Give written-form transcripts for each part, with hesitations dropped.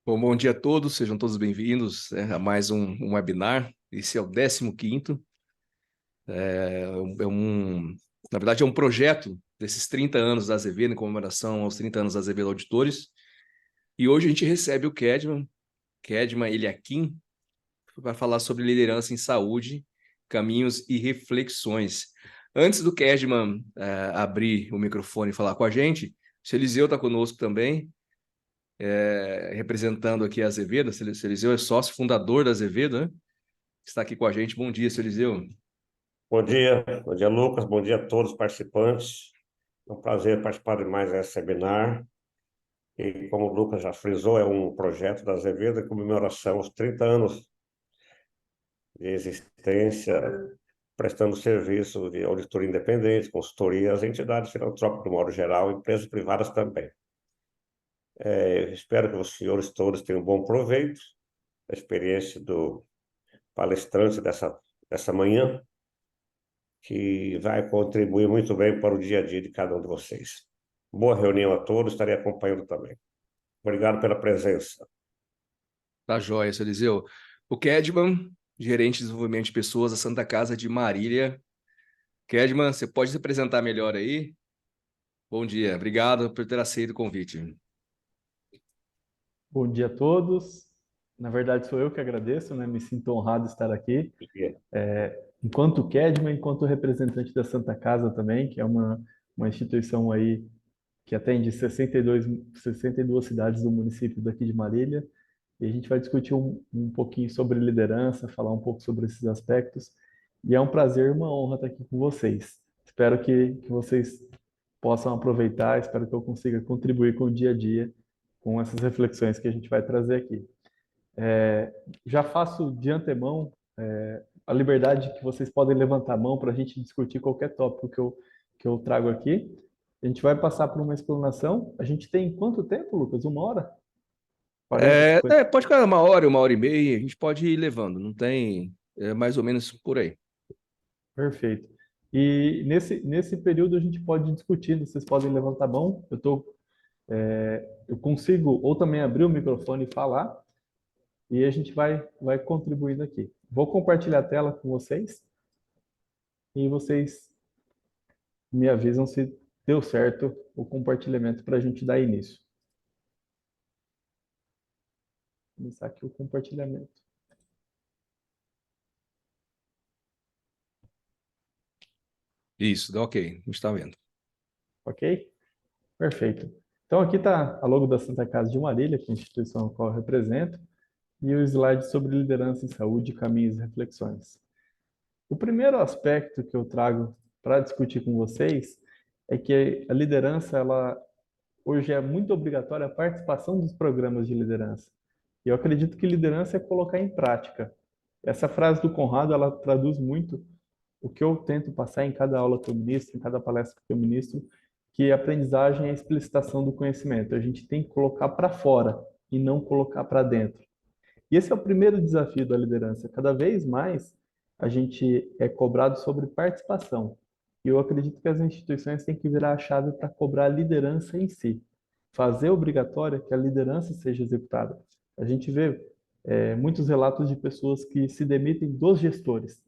Bom dia a todos, sejam todos bem-vindos a mais um webinar. Esse é o 15º. É um, na verdade, é um projeto desses 30 anos da Azevedo, em comemoração aos 30 anos da Azevedo Auditores. E hoje a gente recebe o Kedman Eliakim, para falar sobre liderança em saúde, caminhos e reflexões. Antes do Kedman abrir o microfone e falar com a gente, o seu Eliseu está conosco também. Representando aqui a Azevedo. Seu Eliseu é sócio fundador da Azevedo, né? Está aqui com a gente. Bom dia, seu Eliseu. Bom dia, Lucas. Bom dia a todos os participantes. É um prazer participar de mais esse webinar. E como o Lucas já frisou, é um projeto da Azevedo em comemoração aos 30 anos de existência, prestando serviço de auditoria independente, consultoria às entidades filantrópicas, do modo geral, empresas privadas também. Espero que os senhores todos tenham um bom proveito da experiência do palestrante dessa manhã, que vai contribuir muito bem para o dia a dia de cada um de vocês. Boa reunião a todos, estarei acompanhando também. Obrigado pela presença. Tá joia, seu Eliseu. O Kedman, gerente de desenvolvimento de pessoas da Santa Casa de Marília. Kedman, você pode se apresentar melhor aí? Bom dia, obrigado por ter aceito o convite. Bom dia a todos. Na verdade, sou eu que agradeço, né? Me sinto honrado de estar aqui. Enquanto Kedman, enquanto representante da Santa Casa também, que é uma instituição aí que atende 62 cidades do município daqui de Marília. E a gente vai discutir um pouquinho sobre liderança, falar um pouco sobre esses aspectos. E é um prazer e uma honra estar aqui com vocês. Espero que vocês possam aproveitar, espero que eu consiga contribuir com o dia a dia, com essas reflexões que a gente vai trazer aqui. Já faço de antemão a liberdade que vocês podem levantar a mão para a gente discutir qualquer tópico que eu trago aqui. A gente vai passar por uma explanação. A gente tem quanto tempo, Lucas? 1 hora? 40, 50? Pode ficar uma hora e meia, a gente pode ir levando, não tem, mais ou menos por aí. Perfeito. E nesse período a gente pode ir discutindo, vocês podem levantar a mão. Eu consigo ou também abrir o microfone e falar, e a gente vai contribuindo aqui. Vou compartilhar a tela com vocês e vocês me avisam se deu certo o compartilhamento para a gente dar início. Vou começar aqui o compartilhamento. Isso, dá ok, a gente está vendo. Ok? Perfeito. Então aqui está a logo da Santa Casa de Marília, que é a instituição a qual eu represento, e o slide sobre liderança em saúde, caminhos e reflexões. O primeiro aspecto que eu trago para discutir com vocês é que a liderança, ela hoje é muito obrigatória a participação dos programas de liderança. E eu acredito que liderança é colocar em prática. Essa frase do Conrado, ela traduz muito o que eu tento passar em cada aula que eu ministro, em cada palestra que eu ministro, que a aprendizagem é a explicitação do conhecimento. A gente tem que colocar para fora e não colocar para dentro. E esse é o primeiro desafio da liderança. Cada vez mais a gente é cobrado sobre participação. E eu acredito que as instituições têm que virar a chave para cobrar a liderança em si. Fazer obrigatória que a liderança seja executada. A gente vê muitos relatos de pessoas que se demitem dos gestores.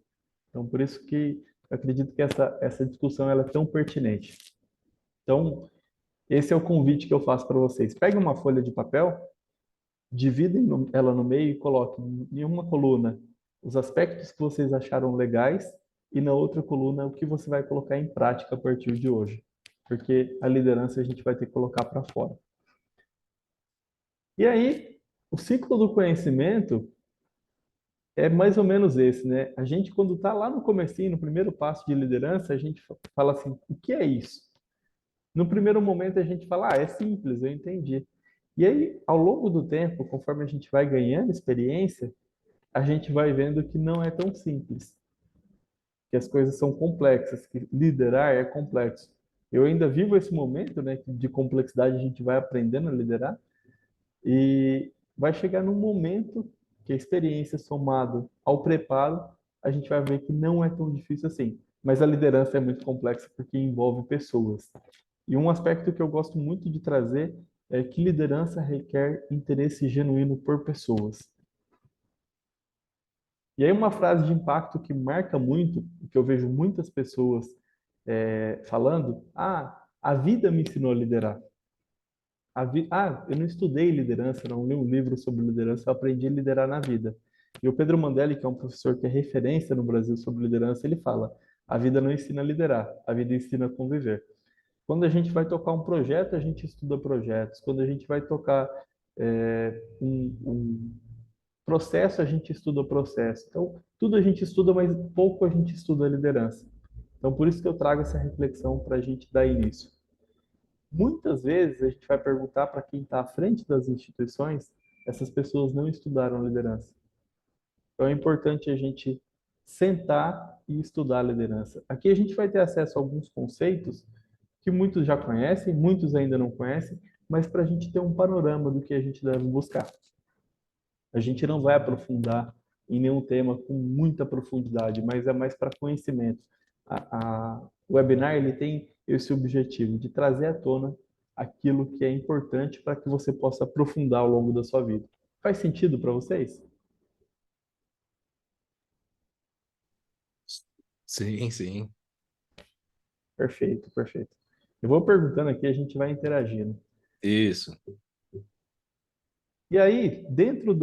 Então, por isso que eu acredito que essa discussão ela é tão pertinente. Então, esse é o convite que eu faço para vocês. Peguem uma folha de papel, dividem ela no meio e coloquem em uma coluna os aspectos que vocês acharam legais e na outra coluna o que você vai colocar em prática a partir de hoje. Porque a liderança a gente vai ter que colocar para fora. E aí, o ciclo do conhecimento é mais ou menos esse, né? A gente, quando está lá no comecinho, no primeiro passo de liderança, a gente fala assim, o que é isso? No primeiro momento a gente fala, é simples, eu entendi. E aí, ao longo do tempo, conforme a gente vai ganhando experiência, a gente vai vendo que não é tão simples, que as coisas são complexas, que liderar é complexo. Eu ainda vivo esse momento, né, de complexidade, a gente vai aprendendo a liderar e vai chegar num momento que a experiência somado ao preparo, a gente vai ver que não é tão difícil assim. Mas a liderança é muito complexa porque envolve pessoas. E um aspecto que eu gosto muito de trazer é que liderança requer interesse genuíno por pessoas. E aí uma frase de impacto que marca muito, que eu vejo muitas pessoas falando, a vida me ensinou a liderar. Eu não estudei liderança, não li um livro sobre liderança, eu aprendi a liderar na vida. E o Pedro Mandelli, que é um professor que é referência no Brasil sobre liderança, ele fala: a vida não ensina a liderar, a vida ensina a conviver. Quando a gente vai tocar um projeto, a gente estuda projetos. Quando a gente vai tocar um processo, a gente estuda o processo. Então, tudo a gente estuda, mas pouco a gente estuda a liderança. Então, por isso que eu trago essa reflexão para a gente dar início. Muitas vezes a gente vai perguntar para quem está à frente das instituições, essas pessoas não estudaram liderança. Então é importante a gente sentar e estudar a liderança. Aqui a gente vai ter acesso a alguns conceitos que muitos já conhecem, muitos ainda não conhecem, mas para a gente ter um panorama do que a gente deve buscar. A gente não vai aprofundar em nenhum tema com muita profundidade, mas é mais para conhecimento. O webinar ele tem esse objetivo de trazer à tona aquilo que é importante para que você possa aprofundar ao longo da sua vida. Faz sentido para vocês? Sim, sim. Perfeito, perfeito. Eu vou perguntando aqui, a gente vai interagindo. Isso. E aí, dentro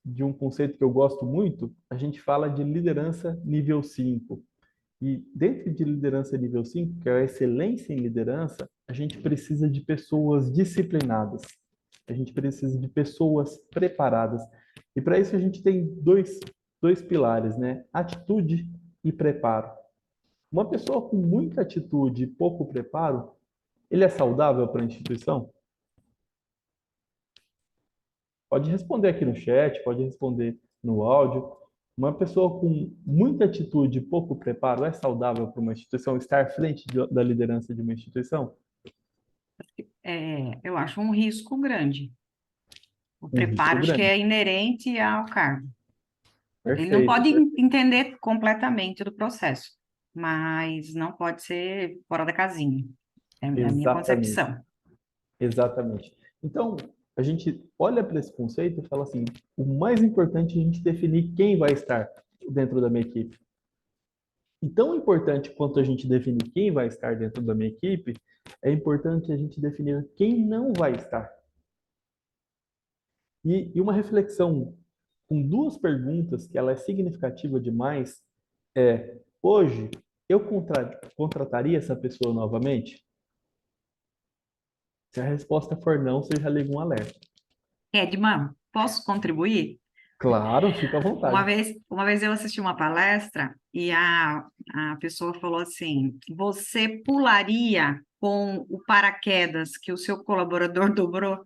de um conceito que eu gosto muito, a gente fala de liderança nível 5. E dentro de liderança nível 5, que é a excelência em liderança, a gente precisa de pessoas disciplinadas. A gente precisa de pessoas preparadas. E para isso a gente tem dois pilares, né? Atitude e preparo. Uma pessoa com muita atitude e pouco preparo, ele é saudável para a instituição? Pode responder aqui no chat, pode responder no áudio. Uma pessoa com muita atitude e pouco preparo é saudável para uma instituição estar à frente da liderança de uma instituição? Eu acho um risco grande. O Um risco preparo acho que grande. é inerente ao cargo. Ele não Perfeito. pode entender completamente do processo, mas não pode ser fora da casinha. É a minha Exatamente. concepção. Exatamente. Então, a gente olha para esse conceito e fala assim: o mais importante é a gente definir quem vai estar dentro da minha equipe. E tão importante quanto a gente definir quem vai estar dentro da minha equipe, é importante a gente definir quem não vai estar. E uma reflexão com duas perguntas, que ela é significativa demais, hoje, eu contrataria essa pessoa novamente? Se a resposta for não, você já liga um alerta. Edman, posso contribuir? Claro, fica à vontade. Uma vez eu assisti uma palestra e a pessoa falou assim: você pularia com o paraquedas que o seu colaborador dobrou?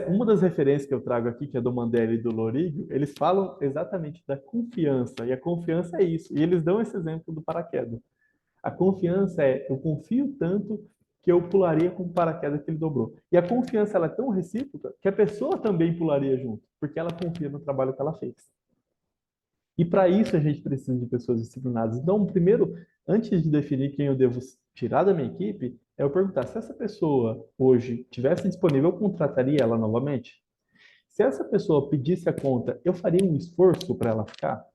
Uma das referências que eu trago aqui, que é do Mandelli e do Lorigo, eles falam exatamente da confiança, e a confiança é isso. E eles dão esse exemplo do paraquedas. A confiança eu confio tanto que eu pularia com o paraquedas que ele dobrou. E a confiança ela é tão recíproca que a pessoa também pularia junto, porque ela confia no trabalho que ela fez. E para isso a gente precisa de pessoas disciplinadas. Então, primeiro, antes de definir quem eu devo tirar da minha equipe, é eu perguntar se essa pessoa hoje tivesse disponível, eu contrataria ela novamente? Se essa pessoa pedisse a conta, eu faria um esforço para ela ficar?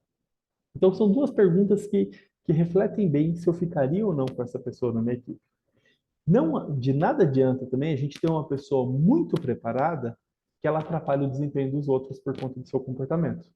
Então, são duas perguntas que refletem bem se eu ficaria ou não com essa pessoa na minha equipe. Não, de nada adianta também a gente ter uma pessoa muito preparada que ela atrapalha o desempenho dos outros por conta do seu comportamento.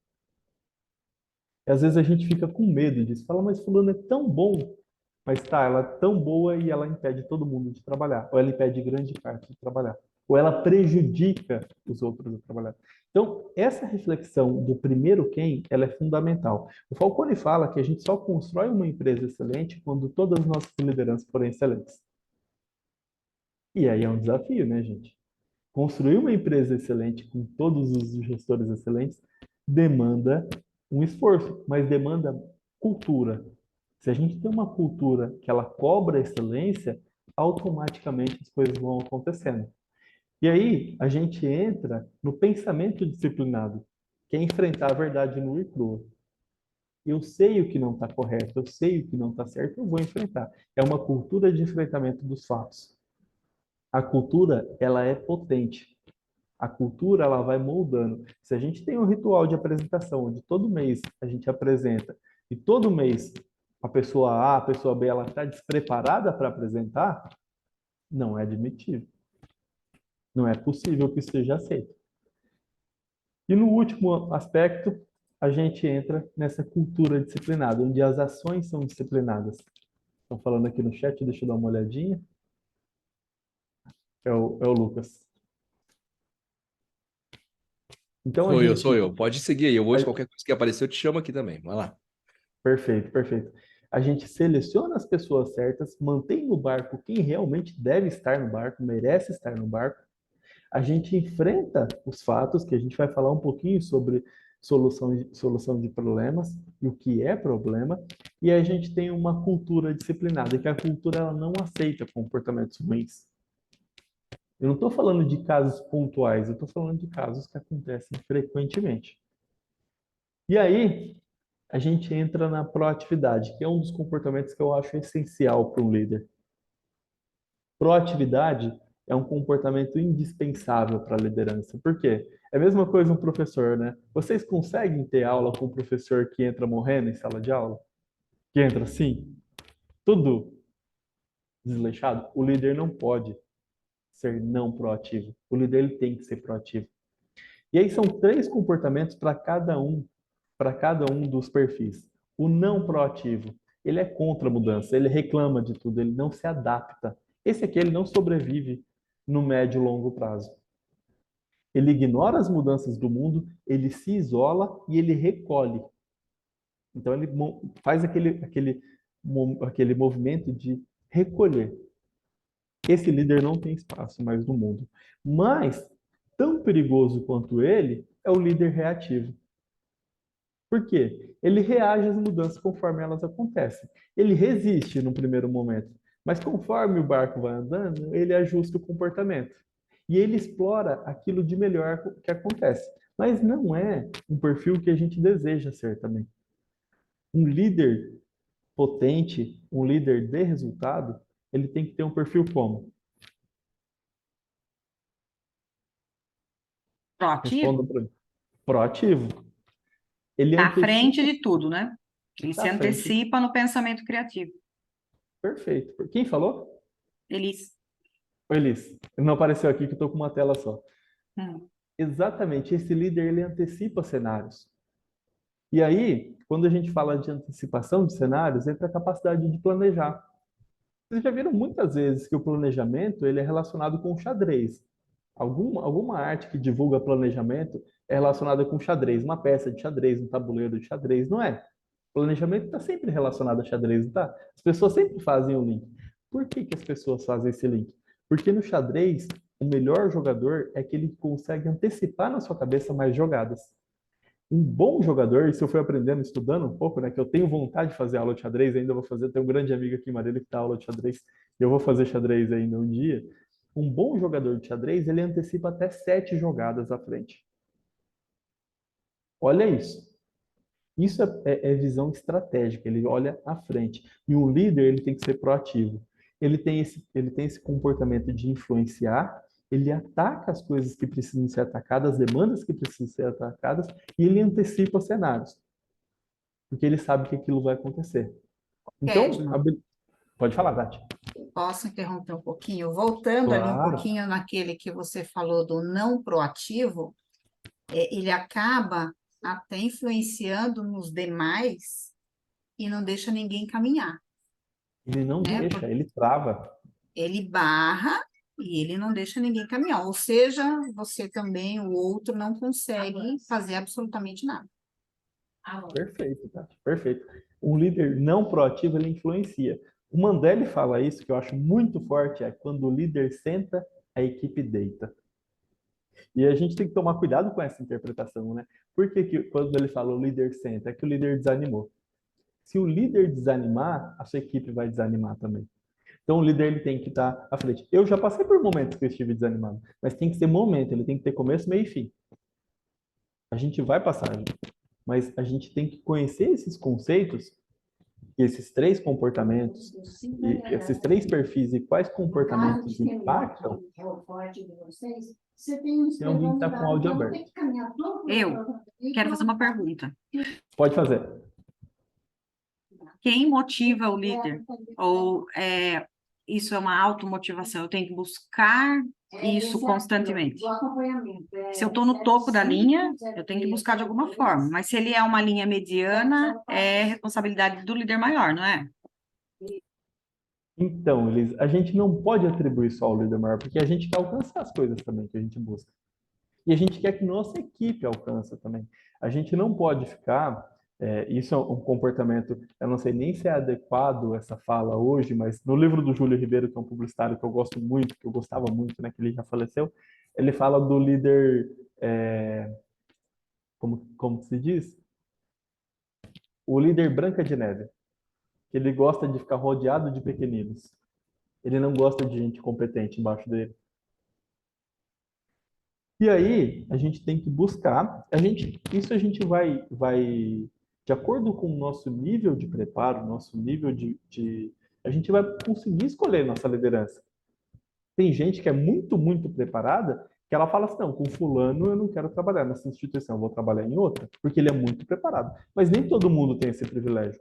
E às vezes a gente fica com medo disso. Fala, mas fulano é tão bom. Mas tá, ela é tão boa e ela impede todo mundo de trabalhar. Ou ela impede grande parte de trabalhar. Ou ela prejudica os outros de trabalhar. Então, essa reflexão do primeiro quem, ela é fundamental. O Falcone fala que a gente só constrói uma empresa excelente quando todas as nossas lideranças forem excelentes. E aí é um desafio, né, gente? Construir uma empresa excelente com todos os gestores excelentes demanda um esforço, mas demanda cultura. Se a gente tem uma cultura que ela cobra excelência, automaticamente as coisas vão acontecendo. E aí a gente entra no pensamento disciplinado, que é enfrentar a verdade nua e crua. Eu sei o que não está correto, eu sei o que não está certo, eu vou enfrentar. É uma cultura de enfrentamento dos fatos. A cultura, ela é potente. A cultura, ela vai moldando. Se a gente tem um ritual de apresentação, onde todo mês a gente apresenta, e todo mês a pessoa A, a pessoa B, ela está despreparada para apresentar, não é admitido. Não é possível que isso seja aceito. E no último aspecto, a gente entra nessa cultura disciplinada, onde as ações são disciplinadas. Estão falando aqui no chat, deixa eu dar uma olhadinha. É o Lucas. Então a gente... Sou eu. Pode seguir aí. Eu hoje, qualquer coisa que aparecer, eu te chamo aqui também. Vai lá. Perfeito, perfeito. A gente seleciona as pessoas certas, mantém no barco quem realmente deve estar no barco, merece estar no barco. A gente enfrenta os fatos, que a gente vai falar um pouquinho sobre solução de problemas e o que é problema, e a gente tem uma cultura disciplinada, que a cultura ela não aceita comportamentos ruins. Eu não estou falando de casos pontuais, eu estou falando de casos que acontecem frequentemente. E aí, a gente entra na proatividade, que é um dos comportamentos que eu acho essencial para um líder. Proatividade é um comportamento indispensável para a liderança. Por quê? É a mesma coisa um professor, né? Vocês conseguem ter aula com um professor que entra morrendo em sala de aula? Que entra assim, tudo desleixado? O líder não pode ser não proativo. O líder ele tem que ser proativo. E aí são 3 comportamentos para cada um dos perfis. O não proativo, ele é contra a mudança, ele reclama de tudo, ele não se adapta. Esse aqui ele não sobrevive no médio e longo prazo. Ele ignora as mudanças do mundo, ele se isola e ele recolhe. Então ele faz aquele movimento de recolher. Esse líder não tem espaço mais no mundo. Mas, tão perigoso quanto ele, é o líder reativo. Por quê? Ele reage às mudanças conforme elas acontecem. Ele resiste no primeiro momento, mas conforme o barco vai andando, ele ajusta o comportamento. E ele explora aquilo de melhor que acontece. Mas não é um perfil que a gente deseja ser também. Um líder potente, um líder de resultado, ele tem que ter um perfil como? Proativo? Responda para mim. Proativo. Ele À frente antecipa. de tudo, né? Ele se À frente. antecipa no pensamento criativo. Perfeito. Quem falou? Eles. Oi, Liz. Não apareceu aqui que eu estou com uma tela só. Hum. Exatamente. Esse líder, ele antecipa cenários. E aí, quando a gente fala de antecipação de cenários, entra a capacidade de planejar. Vocês já viram muitas vezes que o planejamento ele é relacionado com xadrez. Alguma arte que divulga planejamento é relacionada com xadrez, uma peça de xadrez, um tabuleiro de xadrez, não é? O planejamento está sempre relacionado a xadrez, não tá? As pessoas sempre fazem o link. Por que que as pessoas fazem esse link? Porque no xadrez, o melhor jogador é que ele consegue antecipar na sua cabeça mais jogadas. Um bom jogador, isso eu fui aprendendo, estudando um pouco, né? Que eu tenho vontade de fazer aula de xadrez, ainda vou fazer. Tenho um grande amigo aqui em Marília que dá aula de xadrez, e eu vou fazer xadrez ainda um dia. Um bom jogador de xadrez, ele antecipa até 7 jogadas à frente. Olha isso. Isso é visão estratégica, ele olha à frente. E um líder, ele tem que ser proativo. Ele tem esse comportamento de influenciar, ele ataca as coisas que precisam ser atacadas, as demandas que precisam ser atacadas, e ele antecipa cenários. Porque ele sabe que aquilo vai acontecer. Então, Kedman, pode falar, Tati. posso interromper um pouquinho? Voltando ali um Claro. pouquinho naquele que você falou do não proativo, ele acaba até influenciando nos demais e não deixa ninguém caminhar, Ele não né? deixa, ele trava. Ele barra e ele não deixa ninguém caminhar. Ou seja, você também, o outro, não consegue fazer absolutamente nada. Perfeito, Tati, perfeito. Um líder não proativo, ele influencia. O Mandela fala isso, que eu acho muito forte, é quando o líder senta, a equipe deita. E a gente tem que tomar cuidado com essa interpretação, né? Porque que quando ele fala o líder senta, é que o líder desanimou. Se o líder desanimar, a sua equipe vai desanimar também. Então o líder ele tem que estar à frente. Eu já passei por momentos que eu estive desanimado, mas tem que ser momento, ele tem que ter começo, meio e fim. A gente vai passar, mas a gente tem que conhecer esses conceitos E esses três comportamentos, e esses três perfis e quais comportamentos impactam, tem alguém que está com o áudio aberto. Eu quero fazer uma pergunta. Pode fazer. Quem motiva o líder? Ou isso é uma automotivação? Eu tenho que buscar isso constantemente. Se eu estou no topo da linha, eu tenho que buscar de alguma forma. Mas se ele é uma linha mediana, é responsabilidade do líder maior, não é? Então, Elis, a gente não pode atribuir só ao líder maior, porque a gente quer alcançar as coisas também que a gente busca. E a gente quer que nossa equipe alcance também. A gente não pode ficar... isso é um comportamento, eu não sei nem se é adequado essa fala hoje, mas no livro do Júlio Ribeiro, que é um publicitário que eu gosto muito, que eu gostava muito, né, que ele já faleceu, ele fala do líder... como se diz? O líder Branca de Neve. Que ele gosta de ficar rodeado de pequeninos. Ele não gosta de gente competente embaixo dele. E aí, a gente tem que buscar, isso a gente vai de acordo com o nosso nível de preparo, nosso nível a gente vai conseguir escolher nossa liderança. Tem gente que é muito, muito preparada, que ela fala assim, não, com fulano eu não quero trabalhar nessa instituição, eu vou trabalhar em outra, porque ele é muito preparado. Mas nem todo mundo tem esse privilégio.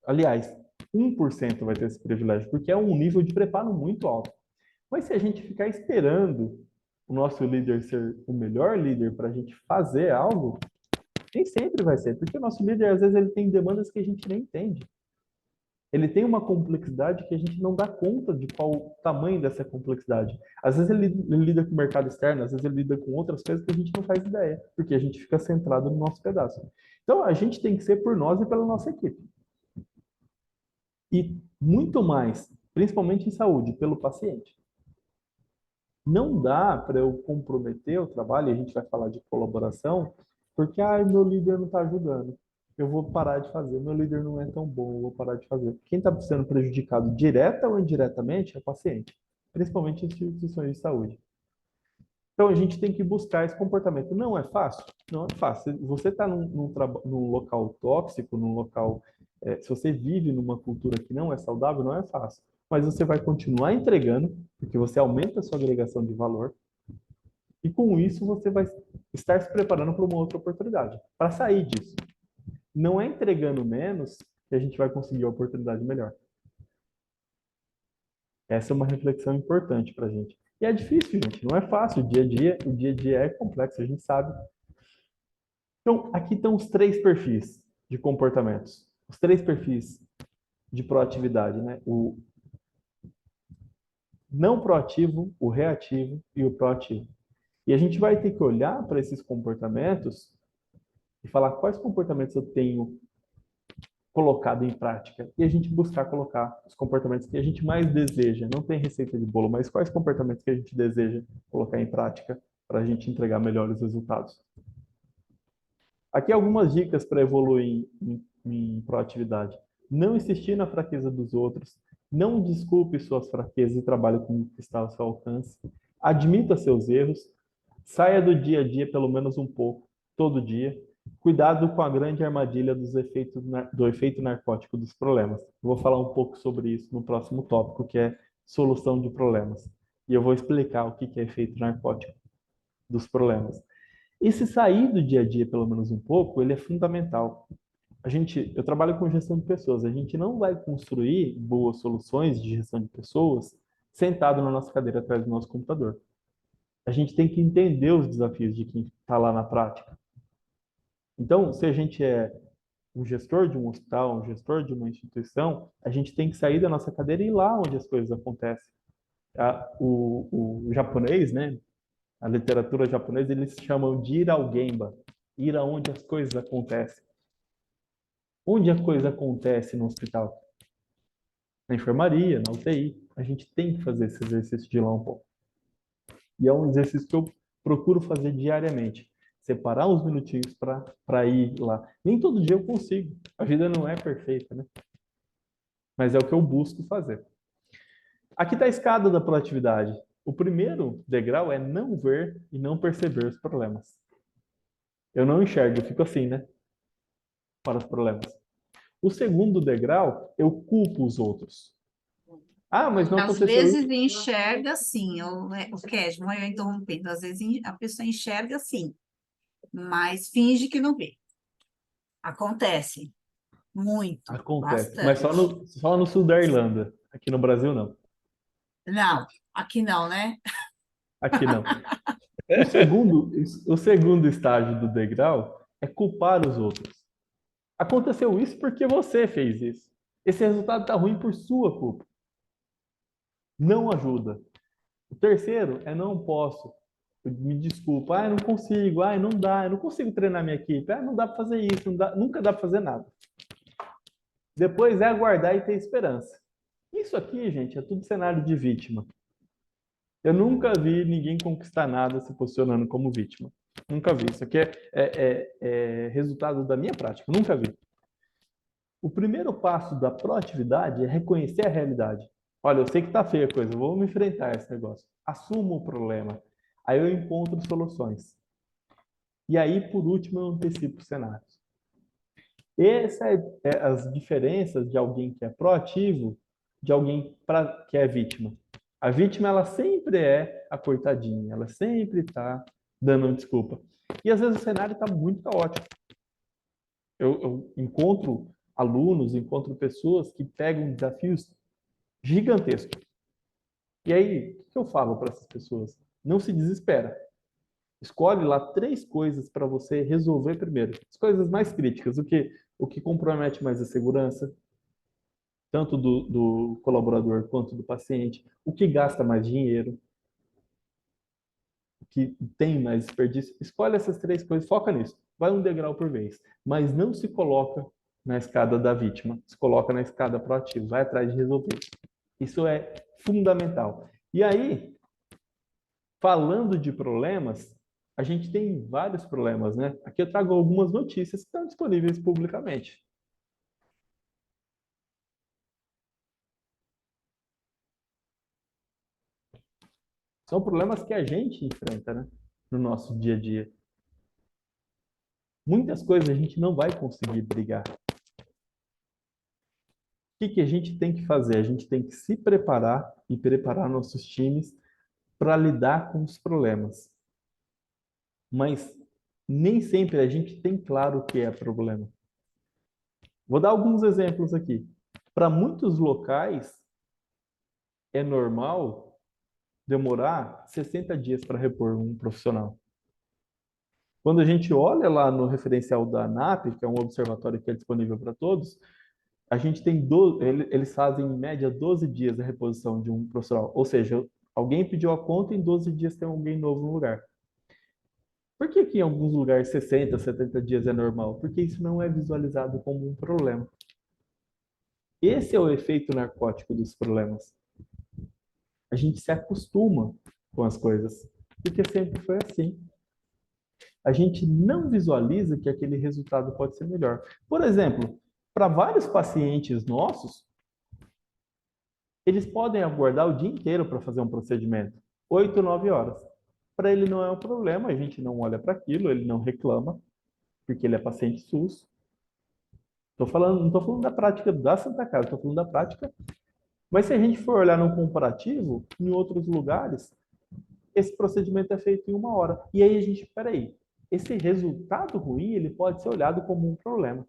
Aliás, 1% vai ter esse privilégio, porque é um nível de preparo muito alto. Mas se a gente ficar esperando o nosso líder ser o melhor líder para a gente fazer algo, nem sempre vai ser, porque o nosso líder, às vezes, ele tem demandas que a gente nem entende. Ele tem uma complexidade que a gente não dá conta de qual o tamanho dessa complexidade. Às vezes ele lida com o mercado externo, às vezes ele lida com outras coisas que a gente não faz ideia, porque a gente fica centrado no nosso pedaço. Então, a gente tem que ser por nós e pela nossa equipe. E muito mais, principalmente em saúde, pelo paciente. Não dá para eu comprometer o trabalho, e a gente vai falar de colaboração, porque meu líder não está ajudando. Eu vou parar de fazer, meu líder não é tão bom, eu vou parar de fazer. Quem está sendo prejudicado direta ou indiretamente é o paciente, principalmente em instituições de saúde. Então a gente tem que buscar esse comportamento. Não é fácil? Não é fácil. Se você está num local tóxico, num local. Se você vive numa cultura que não é saudável, não é fácil. Mas você vai continuar entregando, porque você aumenta a sua agregação de valor. E com isso você vai estar se preparando para uma outra oportunidade, para sair disso. Não é entregando menos que a gente vai conseguir a oportunidade melhor. Essa é uma reflexão importante para a gente. E é difícil, gente, não é fácil. O dia a dia é complexo, a gente sabe. Então, aqui estão os 3 perfis de comportamentos. Os 3 perfis de proatividade, né? O não proativo, o reativo e o proativo. E a gente vai ter que olhar para esses comportamentos e falar quais comportamentos eu tenho colocado em prática e a gente buscar colocar os comportamentos que a gente mais deseja. Não tem receita de bolo, mas quais comportamentos que a gente deseja colocar em prática para a gente entregar melhores resultados. Aqui algumas dicas para evoluir em proatividade. Não insistir na fraqueza dos outros. Não desculpe suas fraquezas e trabalhe com o que está ao seu alcance. Admita seus erros. Saia do dia a dia pelo menos um pouco, todo dia. Cuidado com a grande armadilha do efeito narcótico dos problemas. Vou falar um pouco sobre isso no próximo tópico, que é solução de problemas. E eu vou explicar o que é efeito narcótico dos problemas. Esse sair do dia a dia, pelo menos um pouco, ele é fundamental. Eu trabalho com gestão de pessoas. A gente não vai construir boas soluções de gestão de pessoas sentado na nossa cadeira atrás do nosso computador. A gente tem que entender os desafios de quem está lá na prática. Então, se a gente é um gestor de um hospital, um gestor de uma instituição, a gente tem que sair da nossa cadeira e ir lá onde as coisas acontecem. O japonês, né? A literatura japonesa, eles chamam de ir ao Gemba, ir aonde as coisas acontecem. Onde a coisa acontece no hospital? Na enfermaria, na UTI. A gente tem que fazer esse exercício de ir lá um pouco. E é um exercício que eu procuro fazer diariamente. Separar uns minutinhos para ir lá. Nem todo dia eu consigo. A vida não é perfeita, né? Mas é o que eu busco fazer. Aqui está a escada da proatividade. O primeiro degrau é não ver e não perceber os problemas. Eu não enxergo, eu fico assim, né? Para os problemas. O segundo degrau, eu culpo os outros. Ah, mas não Às aconteceu vezes isso. enxerga assim, o Kesmo, eu interrompendo, às vezes a pessoa enxerga assim, mas finge que não vê. Acontece muito, Acontece, mas bastante. só no sul da Irlanda. Aqui no Brasil, não. Não, aqui não, né? Aqui não. O segundo, o segundo estágio do degrau é culpar os outros. Aconteceu isso porque você fez isso. Esse resultado está ruim por sua culpa. Não ajuda. O terceiro é não posso. Me desculpa, eu não consigo, não dá, eu não consigo treinar minha equipe, não dá para fazer isso, nunca dá para fazer nada. Depois é aguardar e ter esperança. Isso aqui, gente, é tudo cenário de vítima. Eu nunca vi ninguém conquistar nada se posicionando como vítima. Nunca vi. Isso aqui é resultado da minha prática. Nunca vi. O primeiro passo da proatividade é reconhecer a realidade. Olha, eu sei que tá feia a coisa, vamos enfrentar esse negócio. Assumo o problema. Aí eu encontro soluções. E aí, por último, eu antecipo cenários. Essas as diferenças de alguém que é proativo de alguém que é vítima. A vítima, ela sempre é a coitadinha, ela sempre está dando desculpa. E às vezes o cenário está muito caótico. Eu encontro alunos, encontro pessoas que pegam desafios gigantescos. E aí, o que eu falo para essas pessoas? Não se desespera. Escolhe lá 3 coisas para você resolver primeiro. As coisas mais críticas, o que compromete mais a segurança, tanto do colaborador quanto do paciente, o que gasta mais dinheiro, o que tem mais desperdício. Escolhe essas 3 coisas, foca nisso. Vai um degrau por vez, mas não se coloca na escada da vítima, se coloca na escada proativa, vai atrás de resolver. Isso é fundamental. E aí, falando de problemas, a gente tem vários problemas, né? Aqui eu trago algumas notícias que estão disponíveis publicamente. São problemas que a gente enfrenta, né? No nosso dia a dia. Muitas coisas a gente não vai conseguir brigar. O que a gente tem que fazer? A gente tem que se preparar e preparar nossos times para lidar com os problemas. Mas nem sempre a gente tem claro o que é problema. Vou dar alguns exemplos aqui. Para muitos locais, é normal demorar 60 dias para repor um profissional. Quando a gente olha lá no referencial da ANAP, que é um observatório que é disponível para todos, a gente tem eles fazem em média 12 dias a reposição de um profissional. Ou seja, alguém pediu a conta e em 12 dias tem alguém novo no lugar. Por que em alguns lugares 60, 70 dias é normal? Porque isso não é visualizado como um problema. Esse é o efeito narcótico dos problemas. A gente se acostuma com as coisas, porque sempre foi assim. A gente não visualiza que aquele resultado pode ser melhor. Por exemplo, para vários pacientes nossos, eles podem aguardar o dia inteiro para fazer um procedimento, 8, 9 horas. Para ele não é um problema, a gente não olha para aquilo, ele não reclama, porque ele é paciente SUS. Não estou falando da prática da Santa Casa, estou falando da prática. Mas se a gente for olhar no comparativo, em outros lugares, esse procedimento é feito em 1 hora. E aí a gente, peraí, esse resultado ruim, ele pode ser olhado como um problema.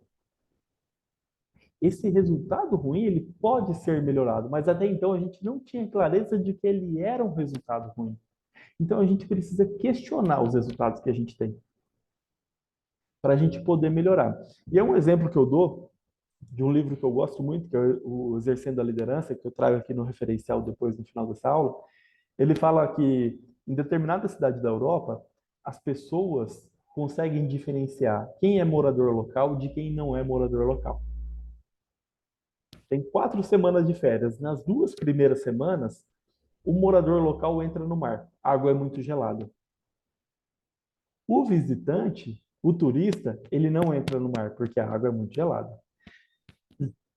Esse resultado ruim, ele pode ser melhorado, mas até então a gente não tinha clareza de que ele era um resultado ruim. Então a gente precisa questionar os resultados que a gente tem para a gente poder melhorar. E é um exemplo que eu dou de um livro que eu gosto muito, que é o Exercendo a Liderança, que eu trago aqui no referencial depois no final dessa aula. Ele fala que em determinada cidade da Europa, as pessoas conseguem diferenciar quem é morador local de quem não é morador local. Tem 4 semanas de férias. Nas 2 primeiras semanas, o morador local entra no mar. A água é muito gelada. O visitante, o turista, ele não entra no mar porque a água é muito gelada.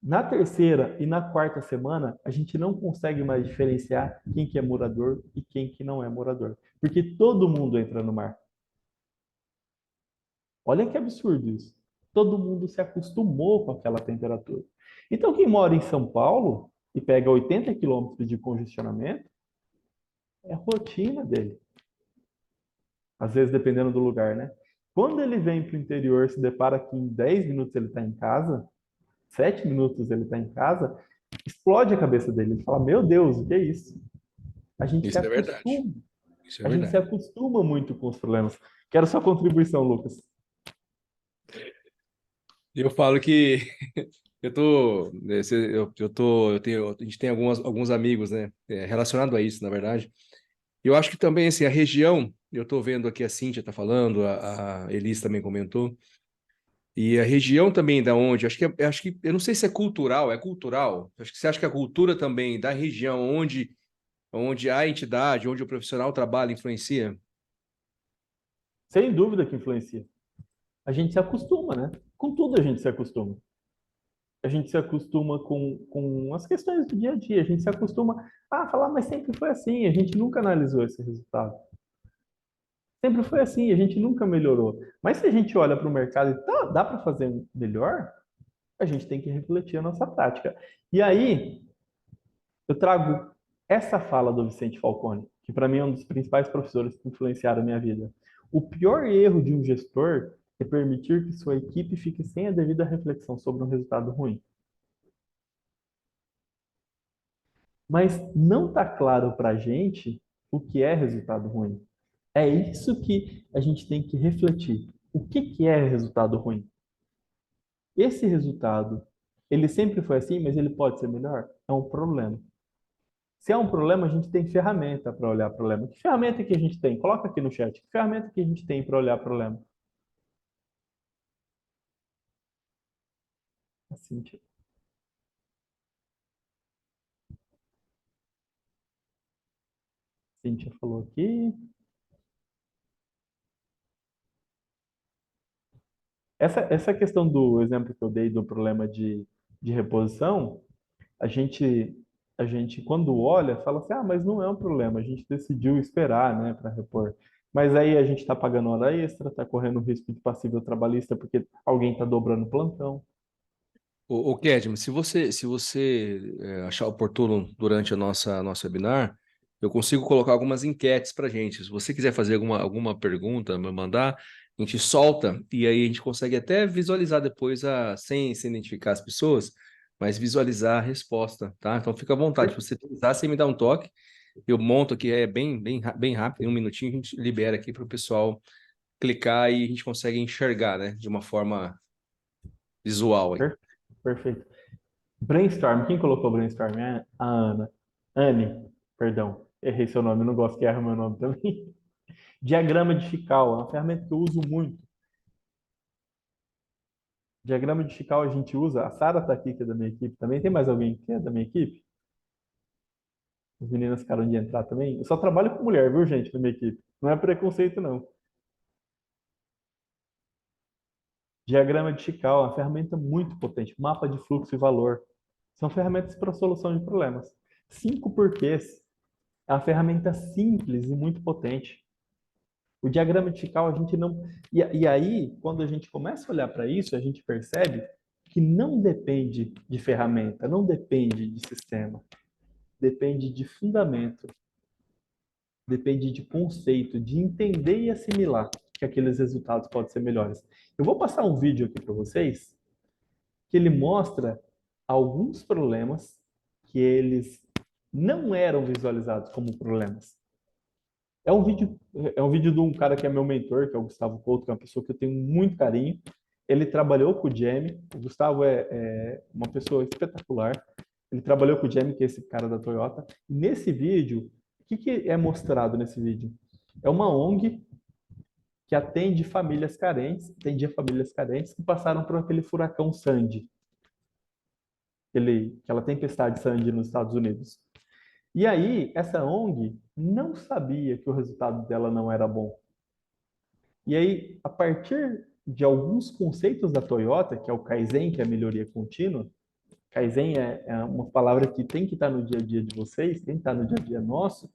Na terceira e na quarta semana, a gente não consegue mais diferenciar quem que é morador e quem que não é morador, porque todo mundo entra no mar. Olha que absurdo isso. Todo mundo se acostumou com aquela temperatura. Então, quem mora em São Paulo e pega 80 quilômetros de congestionamento, é a rotina dele. Às vezes, dependendo do lugar, né? Quando ele vem para o interior, se depara que em 10 minutos ele está em casa, 7 minutos ele está em casa, explode a cabeça dele. Ele fala, meu Deus, o que é isso? A gente se Isso é verdade. acostuma. Isso é A gente se verdade. acostuma muito com os problemas. Quero sua contribuição, Lucas. E eu falo que eu tô, eu tenho, a gente tem alguns amigos, né, relacionado a isso, na verdade. E eu acho que também, assim, a região, eu estou vendo aqui a Cíntia está falando, a Elis também comentou, e a região também da onde, acho que, eu não sei se é cultural, é cultural? Acho que você acha que a cultura também da região onde a entidade, onde o profissional trabalha, influencia? Sem dúvida que influencia. A gente se acostuma, né? Com tudo a gente se acostuma. A gente se acostuma com as questões do dia a dia. A gente se acostuma a falar, mas sempre foi assim. A gente nunca analisou esse resultado. Sempre foi assim. A gente nunca melhorou. Mas se a gente olha para o mercado e dá para fazer melhor, a gente tem que refletir a nossa prática. E aí, eu trago essa fala do Vicente Falcone, que para mim é um dos principais professores que influenciaram a minha vida. O pior erro de um gestor é permitir que sua equipe fique sem a devida reflexão sobre um resultado ruim. Mas não está claro para a gente o que é resultado ruim. É isso que a gente tem que refletir. O que é resultado ruim? Esse resultado, ele sempre foi assim, mas ele pode ser melhor? É um problema. Se é um problema, a gente tem ferramenta para olhar o problema. Que ferramenta que a gente tem? Coloca aqui no chat. Que ferramenta que a gente tem para olhar o problema? A Cíntia. Cíntia falou aqui. Essa questão do exemplo que eu dei do problema de reposição, a gente, a gente, quando olha, fala assim, ah, mas não é um problema, a gente decidiu esperar, né, para repor. Mas aí a gente está pagando hora extra, está correndo risco de passível trabalhista porque alguém está dobrando plantão. Kedman, se você achar oportuno durante a nosso webinar, eu consigo colocar algumas enquetes para gente. Se você quiser fazer alguma pergunta, me mandar, a gente solta e aí a gente consegue até visualizar depois, sem identificar as pessoas, mas visualizar a resposta, tá? Então fica à vontade. Se você precisar, você me dá um toque. Eu monto aqui, é bem rápido, em um minutinho a gente libera aqui para o pessoal clicar e a gente consegue enxergar, né, de uma forma visual aí. Perfeito. Brainstorm, quem colocou brainstorm? É a Ana. Anne, perdão, errei seu nome, eu não gosto que erra meu nome também. Diagrama de Chical, é uma ferramenta que eu uso muito. Diagrama de Chical a gente usa, a Sara está aqui, que é da minha equipe também. Tem mais alguém que é da minha equipe? As meninas ficaram de entrar também. Eu só trabalho com mulher, viu, gente, na minha equipe. Não é preconceito, não. Diagrama de Chical é uma ferramenta muito potente. Mapa de fluxo e valor. São ferramentas para solução de problemas. 5 porquês. É uma ferramenta simples e muito potente. O diagrama de Chical, a gente não. E aí, quando a gente começa a olhar para isso, a gente percebe que não depende de ferramenta, não depende de sistema, depende de fundamento, depende de conceito, de entender e assimilar que aqueles resultados podem ser melhores. Eu vou passar um vídeo aqui para vocês que ele mostra alguns problemas que eles não eram visualizados como problemas. É um vídeo de um cara que é meu mentor, que é o Gustavo Couto, que é uma pessoa que eu tenho muito carinho. Ele trabalhou com o Jamie. O Gustavo é uma pessoa espetacular. Ele trabalhou com o Jamie, que é esse cara da Toyota. E nesse vídeo, o que é mostrado nesse vídeo? É uma ONG que atendia famílias carentes que passaram por aquele furacão Sandy, aquela tempestade Sandy nos Estados Unidos. E aí, essa ONG não sabia que o resultado dela não era bom. E aí, a partir de alguns conceitos da Toyota, que é o Kaizen, que é a melhoria contínua, Kaizen é uma palavra que tem que estar no dia a dia de vocês, tem que estar no dia a dia nosso.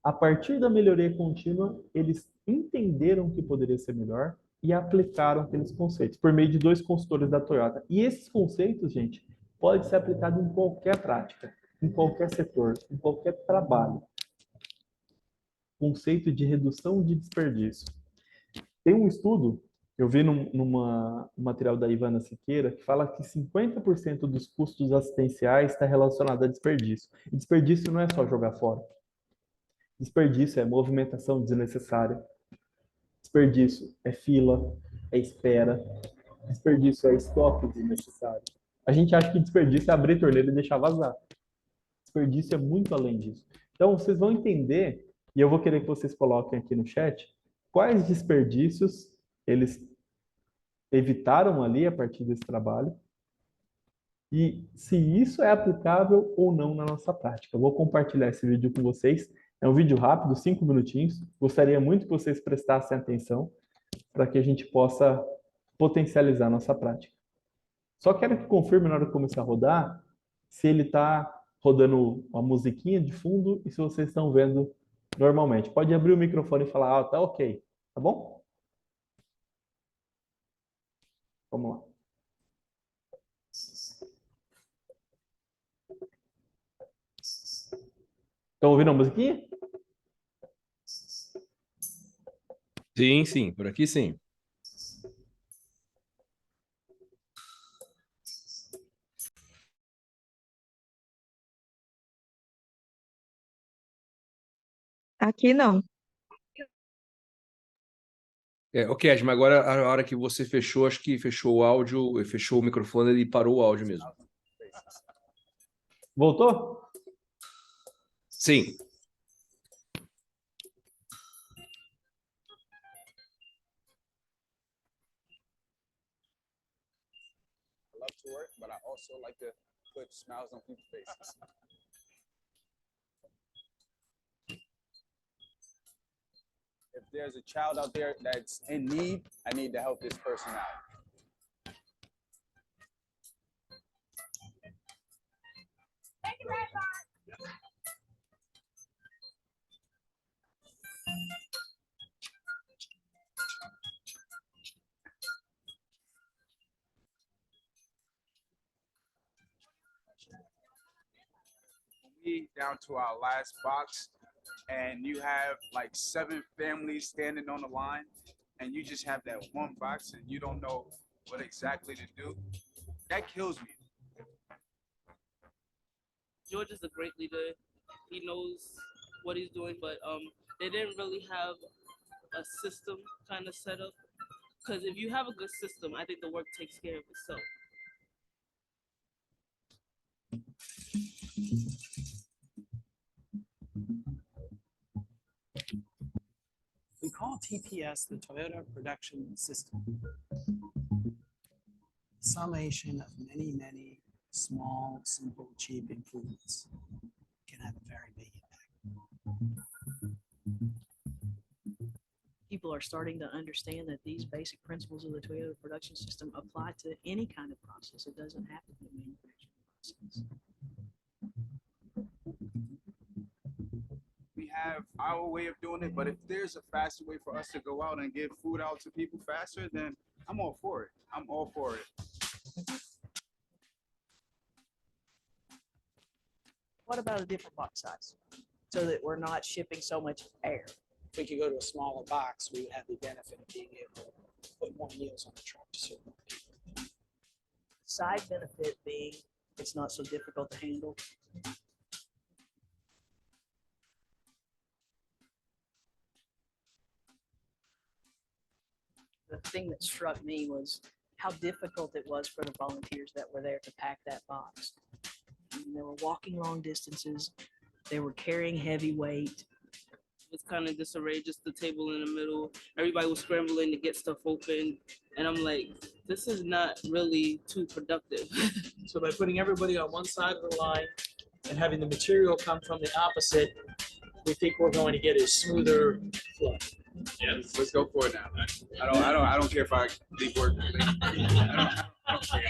A partir da melhoria contínua, eles entenderam que poderia ser melhor e aplicaram aqueles conceitos por meio de 2 consultores da Toyota. E esses conceitos, gente, pode ser aplicado em qualquer prática, em qualquer setor, em qualquer trabalho. Conceito de redução de desperdício. Tem um estudo, eu vi num material da Ivana Siqueira, que fala que 50% dos custos assistenciais está relacionado a desperdício. E desperdício não é só jogar fora. Desperdício é movimentação desnecessária. Desperdício é fila, é espera. Desperdício é estoque desnecessário. A gente acha que desperdício é abrir a torneira e deixar vazar. Desperdício é muito além disso. Então, vocês vão entender, e eu vou querer que vocês coloquem aqui no chat, quais desperdícios eles evitaram ali a partir desse trabalho e se isso é aplicável ou não na nossa prática. Eu vou compartilhar esse vídeo com vocês. É um vídeo rápido, 5 minutinhos. Gostaria muito que vocês prestassem atenção para que a gente possa potencializar a nossa prática. Só quero que confirme na hora que começar a rodar se ele está rodando uma musiquinha de fundo e se vocês estão vendo normalmente. Pode abrir o microfone e falar, tá ok, tá bom? Vamos lá. Estão ouvindo a musiquinha? Sim, sim, por aqui sim. Aqui não. Ok, Edma, agora a hora que você fechou, acho que fechou o áudio, fechou o microfone e parou o áudio mesmo. Voltou? Sim. I love to work, but I also like to put smiles on people's faces. If there's a child out there that's in need, I need to help this person out. Thank you very much. We down to our last box, and you have like 7 families standing on the line, and you just have that one box, and you don't know what exactly to do. That kills me. George is a great leader. He knows what he's doing, but they didn't really have a system kind of set up. Because if you have a good system, I think the work takes care of itself. We call TPS the Toyota Production System. Summation of many, many small, simple, cheap improvements can have a very big impact. People are starting to understand that these basic principles of the Toyota Production System apply to any kind of process. It doesn't have to be a manufacturing process. We have our way of doing it, but if there's a faster way for us to go out and give food out to people faster, then I'm all for it. I'm all for it. What about a different box size so that we're not shipping so much air? If we could go to a smaller box, we would have the benefit of being able to put more meals on the truck to serve more people. Side benefit being it's not so difficult to handle. The thing that struck me was how difficult it was for the volunteers that were there to pack that box. I mean, they were walking long distances. They were carrying heavy weight. It's kind of disarray, just the table in the middle. Everybody was scrambling to get stuff open. And I'm like, this is not really too productive. So by putting everybody on one side of the line and having the material come from the opposite, we think we're going to get a smoother flow. Yeah, let's go for it now. I don't care if I leave work. I don't care.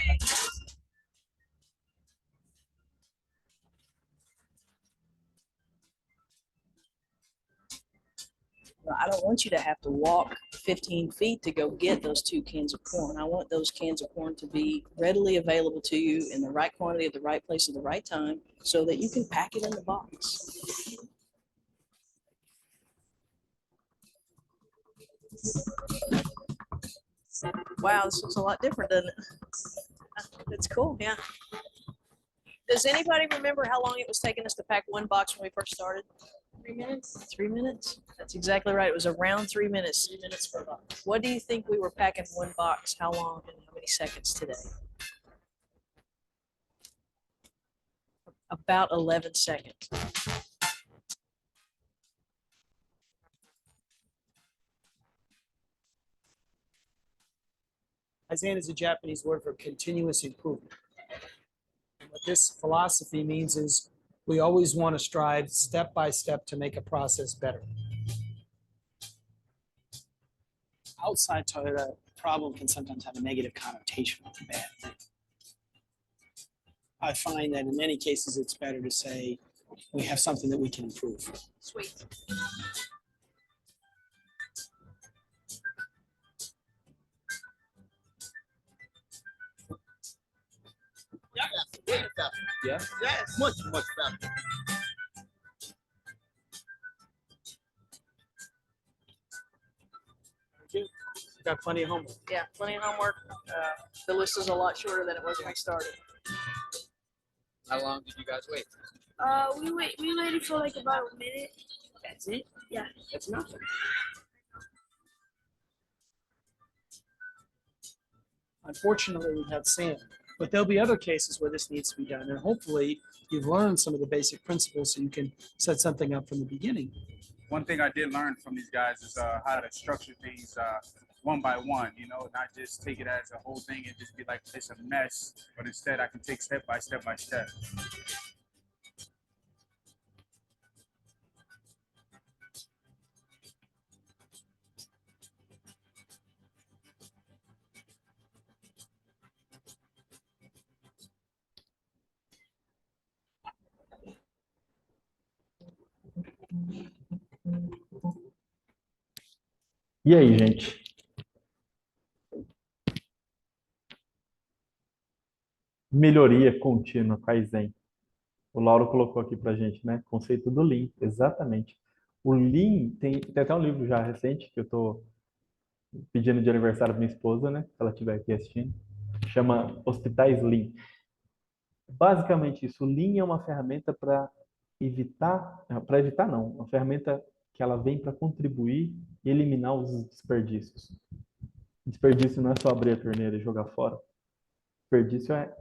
I don't want you to have to walk 15 feet to go get those 2 cans of corn. I want those cans of corn to be readily available to you in the right quantity at the right place at the right time so that you can pack it in the box. Wow, this looks a lot different, doesn't it? It's cool, yeah. Does anybody remember how long it was taking us to pack one box when we first started? 3 minutes. 3 minutes? That's exactly right. It was around 3 minutes. 3 minutes per box. What do you think we were packing one box? How long and how many seconds today? About 11 seconds. Kaizen is a Japanese word for continuous improvement. And what this philosophy means is we always want to strive step by step to make a process better. Outside Toyota, problem can sometimes have a negative connotation with a bad thing. I find that in many cases it's better to say we have something that we can improve. Sweet. Yeah. Yes, much faster. Got plenty of homework. Yeah, plenty of homework. The list is a lot shorter than it was when we started. How long did you guys wait? We waited for like about a minute. That's it? Yeah. That's nothing. Unfortunately, we have sand, but there'll be other cases where this needs to be done. And hopefully you've learned some of the basic principles so you can set something up from the beginning. One thing I did learn from these guys is how to structure things one by one, you know, not just take it as a whole thing and just be like, it's a mess, but instead I can take step by step by step. E aí, gente? Melhoria contínua, Kaizen. O Lauro colocou aqui pra gente, né? Conceito do Lean, exatamente. O Lean tem até um livro já recente que eu tô pedindo de aniversário pra minha esposa, né? Se ela estiver aqui assistindo. Chama Hospitais Lean. Basicamente isso, o Lean é uma ferramenta para evitar não, uma ferramenta que ela vem para contribuir e eliminar os desperdícios. Desperdício não é só abrir a torneira e jogar fora. Desperdício é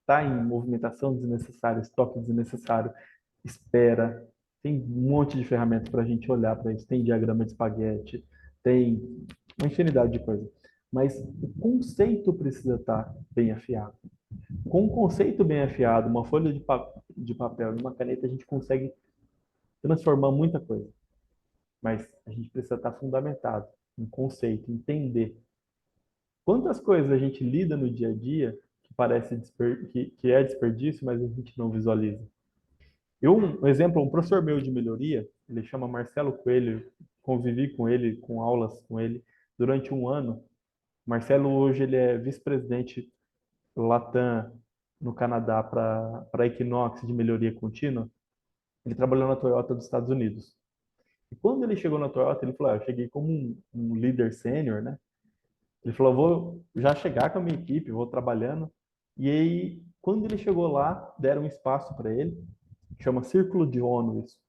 estar em movimentação desnecessária, estoque desnecessário, espera. Tem um monte de ferramentas para a gente olhar para isso. Tem diagrama de espaguete, tem uma infinidade de coisas. Mas o conceito precisa estar bem afiado. Com um conceito bem afiado, uma folha de papel e uma caneta, a gente consegue transformar muita coisa. Mas a gente precisa estar fundamentado em conceito, entender quantas coisas a gente lida no dia a dia que parece que é desperdício, mas a gente não visualiza. Um exemplo, um professor meu de melhoria, ele chama Marcelo Coelho, convivi com ele, com aulas com ele durante um ano. Marcelo hoje ele é vice-presidente Latam no Canadá para a Equinox de melhoria contínua. Ele trabalhou na Toyota dos Estados Unidos. E quando ele chegou na Toyota, ele falou, eu cheguei como um líder sênior, né? Ele falou, vou já chegar com a minha equipe, vou trabalhando. E aí, quando ele chegou lá, deram um espaço para ele, chama Círculo de ONU isso.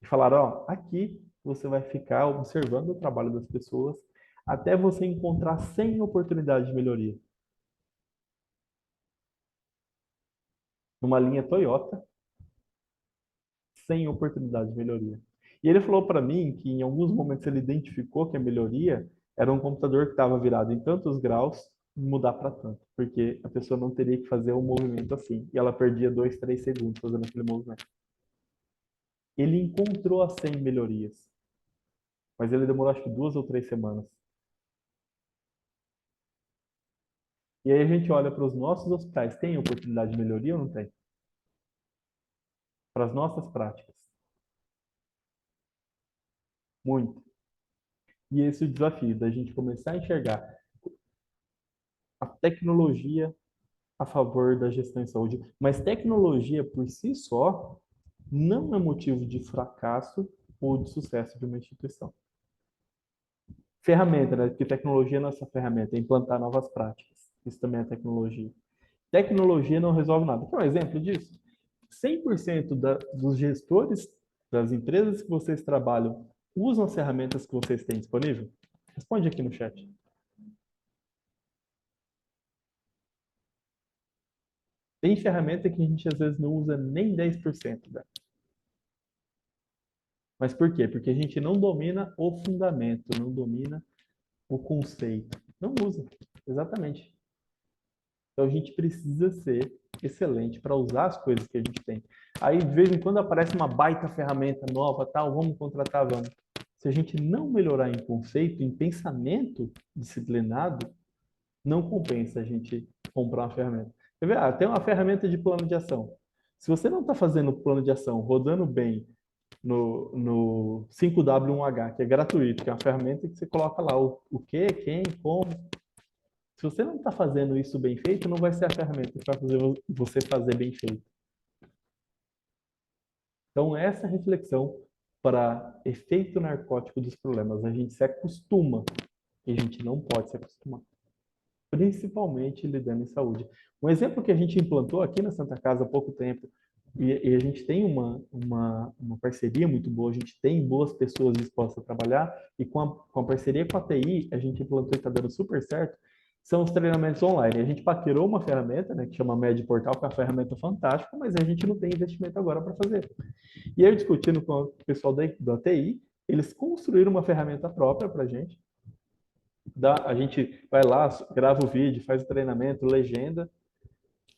E falaram, ó, aqui você vai ficar observando o trabalho das pessoas até você encontrar 100 oportunidades de melhoria. Numa linha Toyota, 100 oportunidades de melhoria. E ele falou para mim que em alguns momentos ele identificou que a melhoria era um computador que estava virado em tantos graus e mudar para tanto, porque a pessoa não teria que fazer um movimento assim, e ela perdia 2, 3 segundos fazendo aquele movimento. Ele encontrou as 100 melhorias, mas ele demorou acho que 2 ou 3 semanas. E aí a gente olha para os nossos hospitais, tem oportunidade de melhoria ou não tem? Para as nossas práticas. Muito. E esse é o desafio, da gente começar a enxergar a tecnologia a favor da gestão em saúde. Mas tecnologia por si só não é motivo de fracasso ou de sucesso de uma instituição. Ferramenta, né? Porque tecnologia não é essa ferramenta, é implantar novas práticas. Isso também é tecnologia. Tecnologia não resolve nada. Quer um exemplo disso? 100% dos gestores das empresas que vocês trabalham usam as ferramentas que vocês têm disponível? Responde aqui no chat. Tem ferramenta que a gente às vezes não usa nem 10% dela. Mas por quê? Porque a gente não domina o fundamento, não domina o conceito. Não usa, exatamente. Então a gente precisa ser excelente para usar as coisas que a gente tem. Aí de vez em quando aparece uma baita ferramenta nova, tal, vamos contratar, vamos. Se a gente não melhorar em conceito, em pensamento disciplinado, não compensa a gente comprar uma ferramenta. Quer ver? Tem uma ferramenta de plano de ação. Se você não está fazendo o plano de ação rodando bem no 5W1H, que é gratuito, que é uma ferramenta que você coloca lá o que, quem, como. Se você não está fazendo isso bem feito, não vai ser a ferramenta que vai fazer você fazer bem feito. Então, essa reflexão para efeito narcótico dos problemas. A gente se acostuma e a gente não pode se acostumar. Principalmente lidando em saúde. Um exemplo que a gente implantou aqui na Santa Casa há pouco tempo, e a gente tem uma parceria muito boa, a gente tem boas pessoas dispostas a trabalhar, e com a parceria com a TI, a gente implantou e está dando super certo, são os treinamentos online. A gente paquerou uma ferramenta, né, que chama MedPortal, que é uma ferramenta fantástica, mas a gente não tem investimento agora para fazer. E aí, discutindo com o pessoal da TI, eles construíram uma ferramenta própria para a gente. A gente vai lá, grava o vídeo, faz o treinamento, legenda,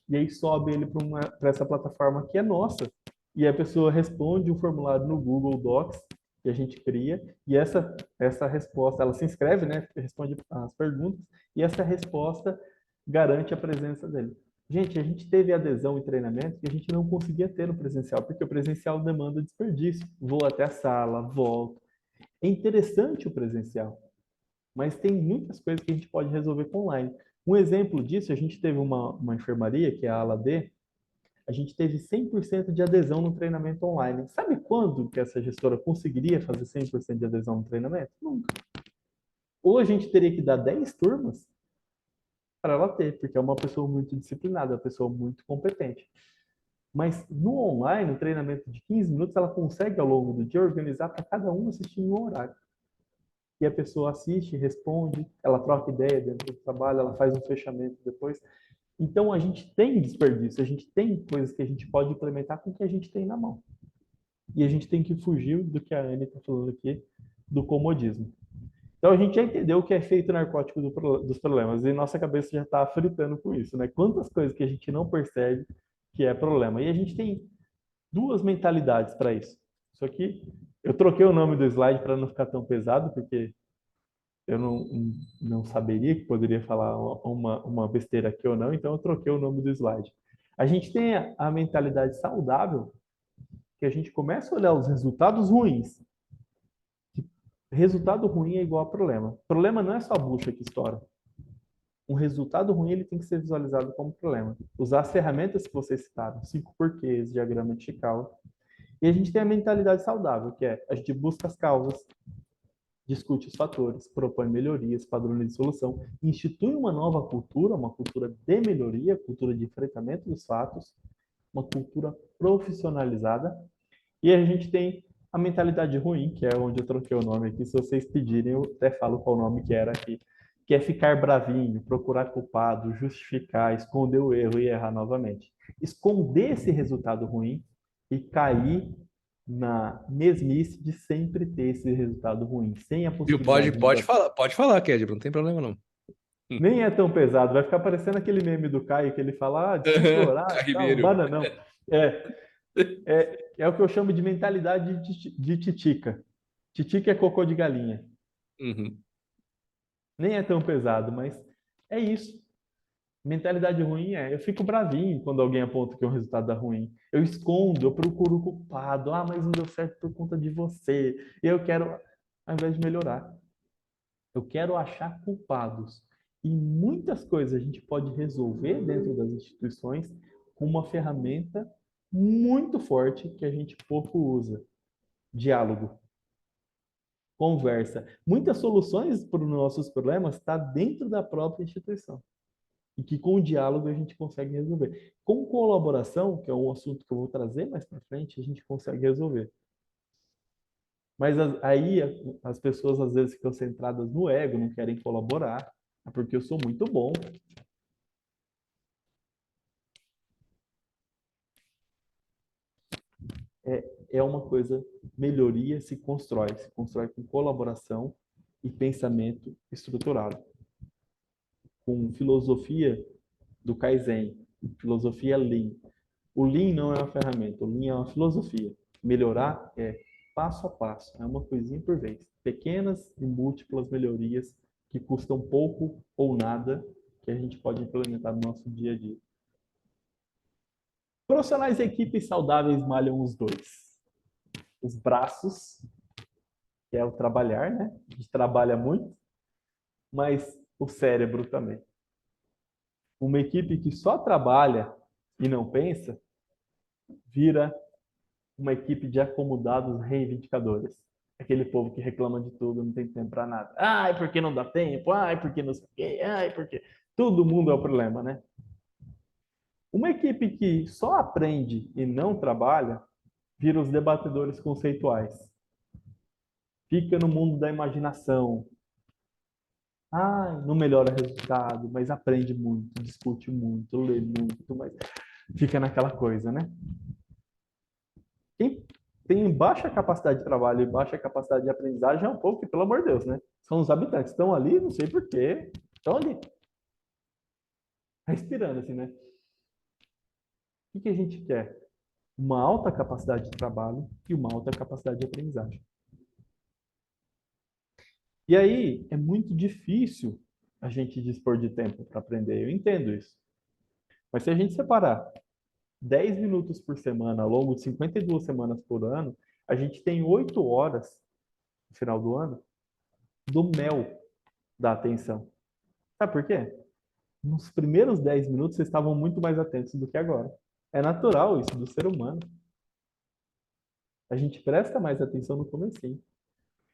e aí sobe ele para essa plataforma que é nossa. E a pessoa responde um formulário no Google Docs, que a gente cria, e essa resposta, ela se inscreve, né, responde as perguntas, e essa resposta garante a presença dele. Gente, a gente teve adesão e treinamento que a gente não conseguia ter no presencial, porque o presencial demanda desperdício. Vou até a sala, volto. É interessante o presencial, mas tem muitas coisas que a gente pode resolver com online. Um exemplo disso, a gente teve uma enfermaria, que é a ala D, a gente teve 100% de adesão no treinamento online. Sabe quando que essa gestora conseguiria fazer 100% de adesão no treinamento? Nunca. Ou a gente teria que dar 10 turmas para ela ter, porque é uma pessoa muito disciplinada, uma pessoa muito competente. Mas no online, o treinamento de 15 minutos, ela consegue ao longo do dia organizar para cada um assistir em um horário. E a pessoa assiste, responde, ela troca ideia dentro do trabalho, ela faz um fechamento depois. Então, a gente tem desperdício, a gente tem coisas que a gente pode implementar com o que a gente tem na mão. E a gente tem que fugir do que a Anne está falando aqui, do comodismo. Então, a gente já entendeu o que é efeito narcótico dos problemas, e nossa cabeça já está fritando com isso, né? Quantas coisas que a gente não percebe que é problema. E a gente tem duas mentalidades para isso. Isso aqui, eu troquei o nome do slide para não ficar tão pesado, porque eu não saberia que poderia falar uma besteira aqui ou não, então eu troquei o nome do slide. A gente tem a mentalidade saudável, que a gente começa a olhar os resultados ruins. Resultado ruim é igual a problema. Problema não é só a bucha que estoura. Um resultado ruim ele tem que ser visualizado como problema. Usar as ferramentas que vocês citaram, 5 porquês, diagrama de Chicago. E a gente tem a mentalidade saudável, que é a gente busca as causas, discute os fatores, propõe melhorias, padrões de solução, institui uma nova cultura, uma cultura de melhoria, cultura de enfrentamento dos fatos, uma cultura profissionalizada. E a gente tem a mentalidade ruim, que é onde eu troquei o nome aqui. Se vocês pedirem, eu até falo qual o nome que era aqui, que é ficar bravinho, procurar culpado, justificar, esconder o erro e errar novamente. Esconder esse resultado ruim e cair na mesmice de sempre ter esse resultado ruim, sem a possibilidade... Pode falar, Kedro, não tem problema não. Nem é tão pesado, vai ficar parecendo aquele meme do Caio que ele fala, explorar, bananão. É o que eu chamo de mentalidade de titica. Titica é cocô de galinha. Uhum. Nem é tão pesado, mas é isso. Mentalidade ruim eu fico bravinho quando alguém aponta que o resultado dá ruim. Eu escondo, eu procuro o culpado. Mas não deu certo por conta de você. E eu quero, ao invés de melhorar. Eu quero achar culpados. E muitas coisas a gente pode resolver dentro das instituições com uma ferramenta muito forte que a gente pouco usa. Diálogo. Conversa. Muitas soluções para os nossos problemas estão dentro da própria instituição. E que com o diálogo a gente consegue resolver. Com colaboração, que é um assunto que eu vou trazer mais para frente, a gente consegue resolver. Mas aí as pessoas às vezes ficam centradas no ego, não querem colaborar, é porque eu sou muito bom. É uma coisa, melhoria se constrói com colaboração e pensamento estruturado. Com filosofia do Kaizen, filosofia Lean. O Lean não é uma ferramenta, o Lean é uma filosofia. Melhorar é passo a passo, é uma coisinha por vez. Pequenas e múltiplas melhorias que custam pouco ou nada, que a gente pode implementar no nosso dia a dia. Profissionais e equipes saudáveis malham os dois. Os braços, que é o trabalhar, né? A gente trabalha muito, mas o cérebro também. Uma equipe que só trabalha e não pensa, vira uma equipe de acomodados reivindicadores. Aquele povo que reclama de tudo, não tem tempo para nada. Ai, porque não dá tempo? Ai, porque não sei o quê? Ai, porque... Todo mundo é o problema, né? Uma equipe que só aprende e não trabalha, vira os debatedores conceituais. Fica no mundo da imaginação. Ai, não melhora resultado, mas aprende muito, discute muito, lê muito, mas fica naquela coisa, né? Quem tem baixa capacidade de trabalho e baixa capacidade de aprendizagem é um povo que, pelo amor de Deus, né? São os habitantes. Estão ali, não sei porquê. Estão ali. Respirando, assim, né? O que a gente quer? Uma alta capacidade de trabalho e uma alta capacidade de aprendizagem. E aí, é muito difícil a gente dispor de tempo para aprender. Eu entendo isso. Mas se a gente separar 10 minutos por semana, ao longo de 52 semanas por ano, a gente tem 8 horas, no final do ano, do mel da atenção. Sabe por quê? Nos primeiros 10 minutos, vocês estavam muito mais atentos do que agora. É natural isso do ser humano. A gente presta mais atenção no comecinho.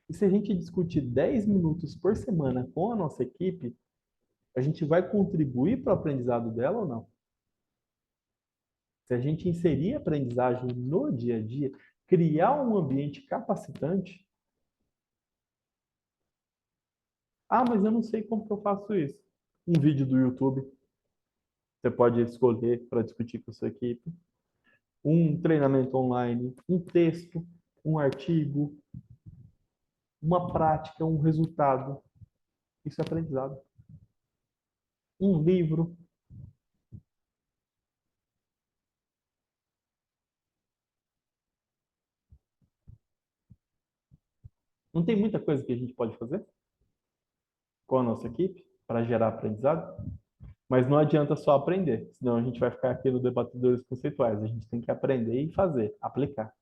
E se a gente discutir 10 minutos por semana com a nossa equipe, a gente vai contribuir para o aprendizado dela ou não? Se a gente inserir aprendizagem no dia a dia, criar um ambiente capacitante. Ah, mas eu não sei como que eu faço isso. Um vídeo do YouTube. Você pode escolher para discutir com a sua equipe. Um treinamento online, um texto, um artigo, uma prática, um resultado. Isso é aprendizado. Um livro. Não tem muita coisa que a gente pode fazer com a nossa equipe para gerar aprendizado? Mas não adianta só aprender, senão a gente vai ficar aqui no debatedores conceituais. A gente tem que aprender e fazer, aplicar.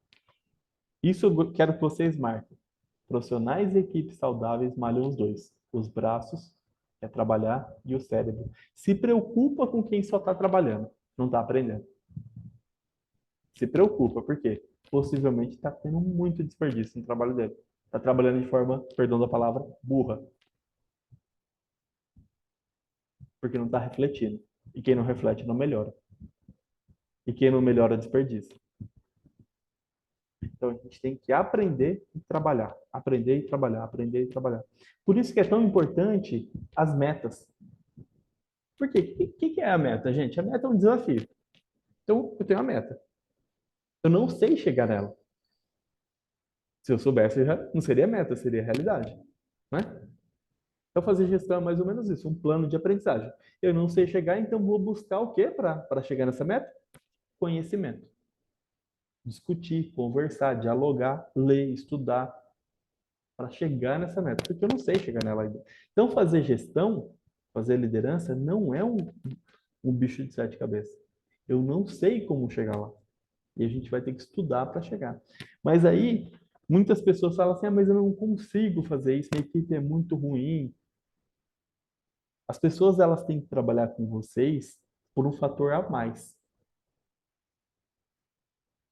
Isso eu quero que vocês marquem. Profissionais e equipes saudáveis malham os dois. Os braços, que é trabalhar, e o cérebro. Se preocupa com quem só está trabalhando, não está aprendendo. Se preocupa, por quê? Possivelmente está tendo muito desperdício no trabalho dele. Está trabalhando de forma, perdão da palavra, burra. Porque não está refletindo. E quem não reflete não melhora. E quem não melhora desperdiça. Então a gente tem que aprender e trabalhar. Aprender e trabalhar, aprender e trabalhar. Por isso que é tão importante as metas. Por quê? O que é a meta, gente? A meta é um desafio. Então eu tenho a meta. Eu não sei chegar nela. Se eu soubesse, já não seria meta, seria realidade. Né? Então, fazer gestão é mais ou menos isso, um plano de aprendizagem. Eu não sei chegar, então vou buscar o quê para chegar nessa meta? Conhecimento. Discutir, conversar, dialogar, ler, estudar, para chegar nessa meta, porque eu não sei chegar nela ainda. Então, fazer gestão, fazer liderança, não é um bicho de 7 cabeças. Eu não sei como chegar lá. E a gente vai ter que estudar para chegar. Mas aí, Muitas pessoas falam assim, mas eu não consigo fazer isso, minha equipe é muito ruim. As pessoas, elas têm que trabalhar com vocês por um fator a mais.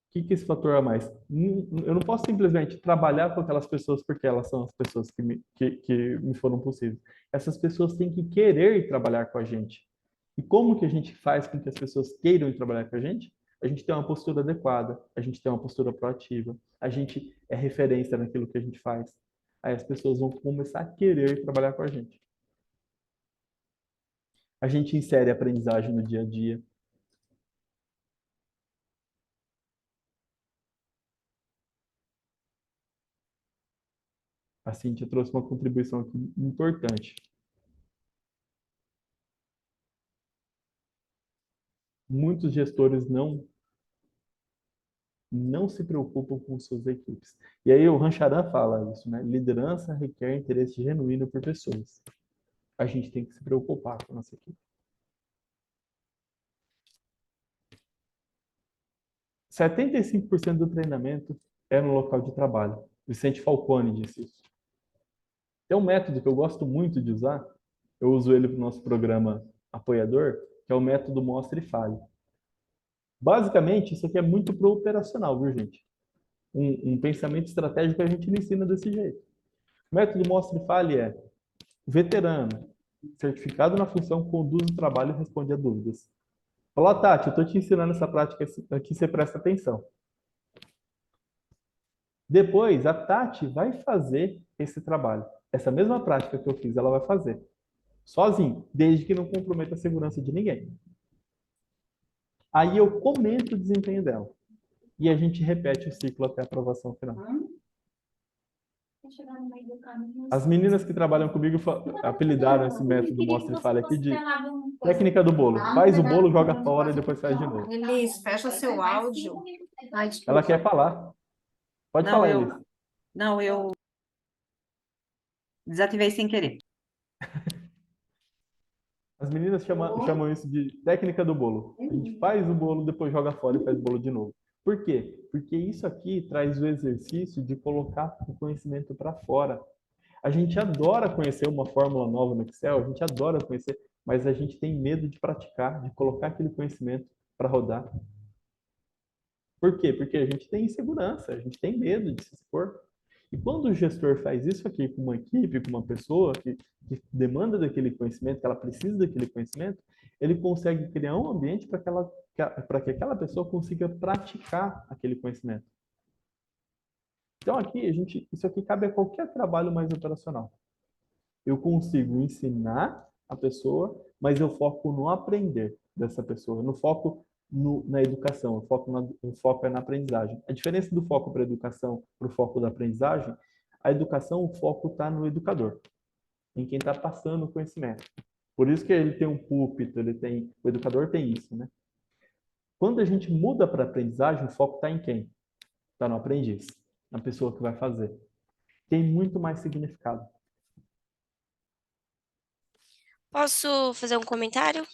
O que é esse fator a mais? Eu não posso simplesmente trabalhar com aquelas pessoas porque elas são as pessoas que me foram possíveis. Essas pessoas têm que querer ir trabalhar com a gente. E como que a gente faz com que as pessoas queiram ir trabalhar com a gente? A gente tem uma postura adequada, a gente tem uma postura proativa, a gente é referência naquilo que a gente faz. Aí as pessoas vão começar a querer ir trabalhar com a gente. A gente insere aprendizagem no dia a dia. A Cíntia trouxe uma contribuição aqui importante. Muitos gestores não se preocupam com suas equipes. E aí o Rancharan fala isso, né? Liderança requer interesse genuíno por pessoas. A gente tem que se preocupar com a nossa equipe. 75% do treinamento é no local de trabalho. Vicente Falcone disse isso. Tem um método que eu gosto muito de usar, eu uso ele para o nosso programa apoiador, que é o método Mostre e Fale. Basicamente, isso aqui é muito pro operacional, viu, gente? Um pensamento estratégico a gente não ensina desse jeito. O método Mostre e Fale é veterano, certificado na função, conduz o trabalho e responde a dúvidas. Fala, Tati, eu estou te ensinando essa prática aqui, você presta atenção. Depois, a Tati vai fazer esse trabalho. Essa mesma prática que eu fiz, ela vai fazer. Sozinho, desde que não comprometa a segurança de ninguém. Aí eu comento o desempenho dela. E a gente repete o ciclo até a aprovação final. As meninas que trabalham comigo apelidaram esse método Mostra e Fale aqui de técnica do bolo. Faz o bolo, joga fora e depois faz de novo. Elis, fecha seu áudio. Ai, desculpa. Ela quer falar. Pode falar, Elis. Não, eu desativei sem querer. As meninas chamam isso de técnica do bolo. A gente faz o bolo, depois joga fora e faz o bolo de novo. Por quê? Porque isso aqui traz o exercício de colocar o conhecimento para fora. A gente adora conhecer uma fórmula nova no Excel, a gente adora conhecer, mas a gente tem medo de praticar, de colocar aquele conhecimento para rodar. Por quê? Porque a gente tem insegurança, a gente tem medo de se expor. E quando o gestor faz isso aqui com uma equipe, com uma pessoa que demanda daquele conhecimento, que ela precisa daquele conhecimento, ele consegue criar um ambiente para que aquela pessoa consiga praticar aquele conhecimento. Então aqui, isso aqui cabe a qualquer trabalho mais operacional. Eu consigo ensinar a pessoa, mas eu foco no aprender dessa pessoa, eu não foco na educação, o foco é na aprendizagem. A diferença do foco para a educação para o foco da aprendizagem, a educação, o foco está no educador, em quem está passando o conhecimento. Por isso que ele tem um púlpito, o educador tem isso, né? Quando a gente muda para a aprendizagem, o foco está em quem? Está no aprendiz, na pessoa que vai fazer. Tem muito mais significado. Posso fazer um comentário?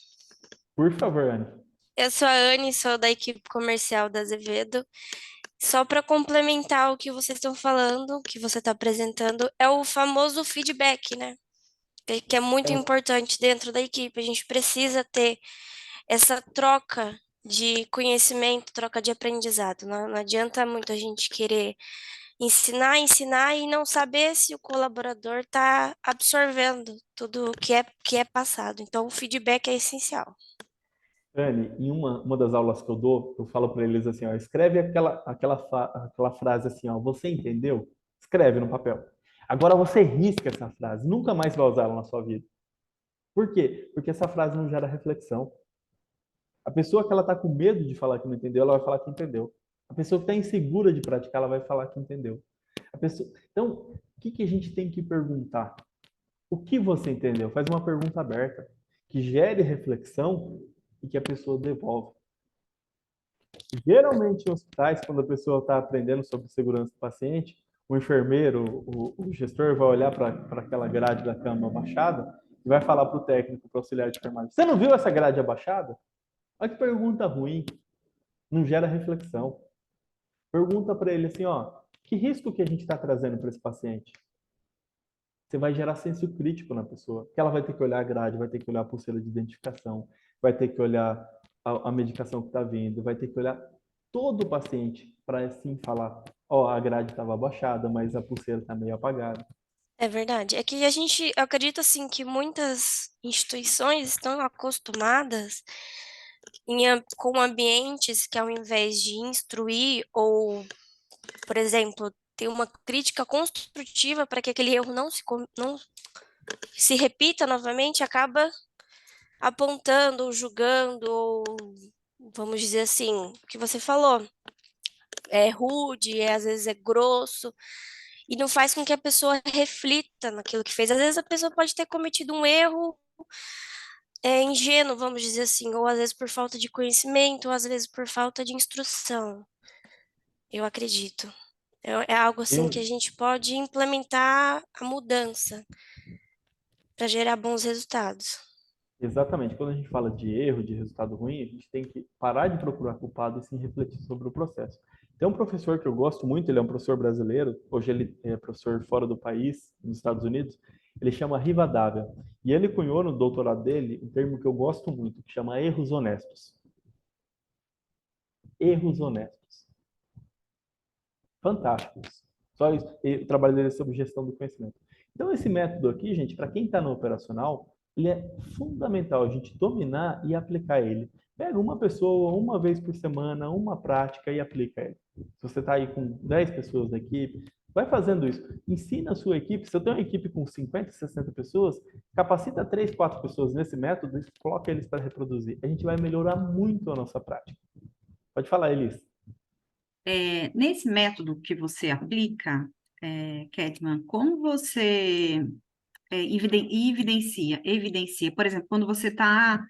Por favor, Anne. Eu sou a Anne, sou da equipe comercial da Azevedo. Só para complementar o que vocês estão falando, o que você está apresentando, é o famoso feedback, né? Que é muito importante dentro da equipe. A gente precisa ter essa troca de conhecimento, troca de aprendizado. Não adianta muito a gente querer ensinar e não saber se o colaborador está absorvendo tudo que é passado. Então, o feedback é essencial. Anne, em uma das aulas que eu dou, eu falo para eles assim, ó, escreve aquela frase assim, ó, você entendeu? Escreve no papel. Agora você risca essa frase, nunca mais vai usá-la na sua vida. Por quê? Porque essa frase não gera reflexão. A pessoa que ela está com medo de falar que não entendeu, ela vai falar que entendeu. A pessoa que está insegura de praticar, ela vai falar que entendeu. Então, o que a gente tem que perguntar? O que você entendeu? Faz uma pergunta aberta, que gere reflexão e que a pessoa devolve. Geralmente, em hospitais, quando a pessoa está aprendendo sobre segurança do paciente, o enfermeiro, o gestor vai olhar para aquela grade da cama abaixada e vai falar para o técnico, para o auxiliar de enfermagem, você não viu essa grade abaixada? Olha que pergunta ruim. Não gera reflexão. Pergunta para ele assim, ó, Que risco que a gente está trazendo para esse paciente? Você vai gerar senso crítico na pessoa, que ela vai ter que olhar a grade, vai ter que olhar a pulseira de identificação, vai ter que olhar a medicação que está vindo, vai ter que olhar todo o paciente para assim falar, ó, a grade estava abaixada, mas a pulseira está meio apagada. É verdade. É que eu acredito assim que muitas instituições estão acostumadas com ambientes que ao invés de instruir ou, por exemplo, ter uma crítica construtiva para que aquele erro não se repita novamente, acaba apontando, ou julgando, ou vamos dizer assim, o que você falou, é rude, às vezes é grosso, e não faz com que a pessoa reflita naquilo que fez. Às vezes a pessoa pode ter cometido um erro ingênuo, vamos dizer assim, ou às vezes por falta de conhecimento, ou às vezes por falta de instrução, eu acredito. É algo assim que a gente pode implementar a mudança para gerar bons resultados. Exatamente. Quando a gente fala de erro, de resultado ruim, a gente tem que parar de procurar culpado e sim refletir sobre o processo. Tem um professor que eu gosto muito, ele é um professor brasileiro, hoje ele é professor fora do país, nos Estados Unidos, ele chama Rivadavia. E ele cunhou no doutorado dele um termo que eu gosto muito, que chama erros honestos. Erros honestos. Fantásticos. Só isso. E o trabalho dele é sobre gestão do conhecimento. Então, esse método aqui, gente, para quem está no operacional, ele é fundamental a gente dominar e aplicar ele. Pega uma pessoa, uma vez por semana, uma prática e aplica ele. Se você está aí com 10 pessoas da equipe, vai fazendo isso. Ensina a sua equipe. Se eu tenho uma equipe com 50, 60 pessoas, capacita 3, 4 pessoas nesse método e coloca eles para reproduzir. A gente vai melhorar muito a nossa prática. Pode falar, Elis. Nesse método que você aplica, Kedman, como você evidencia, por exemplo, quando você está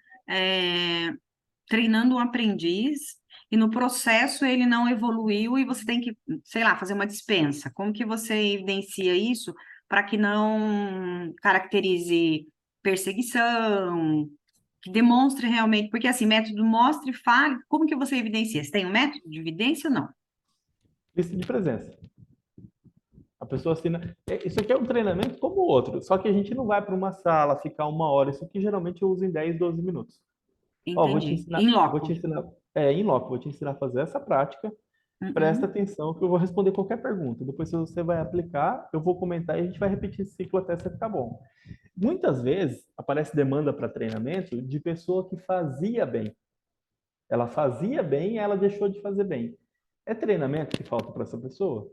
treinando um aprendiz e no processo ele não evoluiu e você tem que, sei lá, fazer uma dispensa. Como que você evidencia isso para que não caracterize perseguição, que demonstre realmente, porque assim, método mostre e fale, como que você evidencia? Você tem um método de evidência ou não? Lista de presença. A pessoa assina. Isso aqui é um treinamento como o outro, só que a gente não vai para uma sala ficar 1 hora. Isso aqui geralmente eu uso em 10, 12 minutos. Ó, vou te Entendi. ensinar, Em vou loco. te ensinar, em loco, vou te ensinar a fazer essa prática. Presta Uhum. atenção que eu vou responder qualquer pergunta. Depois, se você vai aplicar, eu vou comentar e a gente vai repetir esse ciclo até você ficar bom. Muitas vezes aparece demanda para treinamento de pessoa que fazia bem. Ela fazia bem e ela deixou de fazer bem. É treinamento que falta para essa pessoa?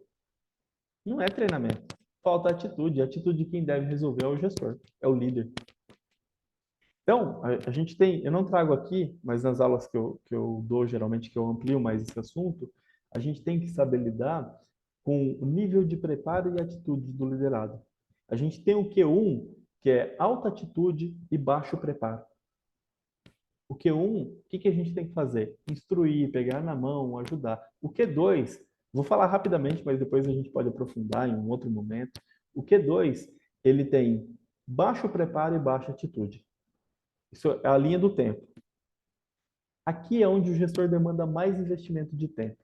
Não é treinamento. Falta atitude. A atitude de quem deve resolver é o gestor, é o líder. Então, a gente tem, eu não trago aqui, mas nas aulas que eu dou, geralmente, que eu amplio mais esse assunto, a gente tem que saber lidar com o nível de preparo e atitude do liderado. A gente tem o Q1, que é alta atitude e baixo preparo. O Q1, o que a gente tem que fazer? Instruir, pegar na mão, ajudar. O Q2, vou falar rapidamente, mas depois a gente pode aprofundar em um outro momento. O Q2, ele tem baixo preparo e baixa atitude. Isso é a linha do tempo. Aqui é onde o gestor demanda mais investimento de tempo.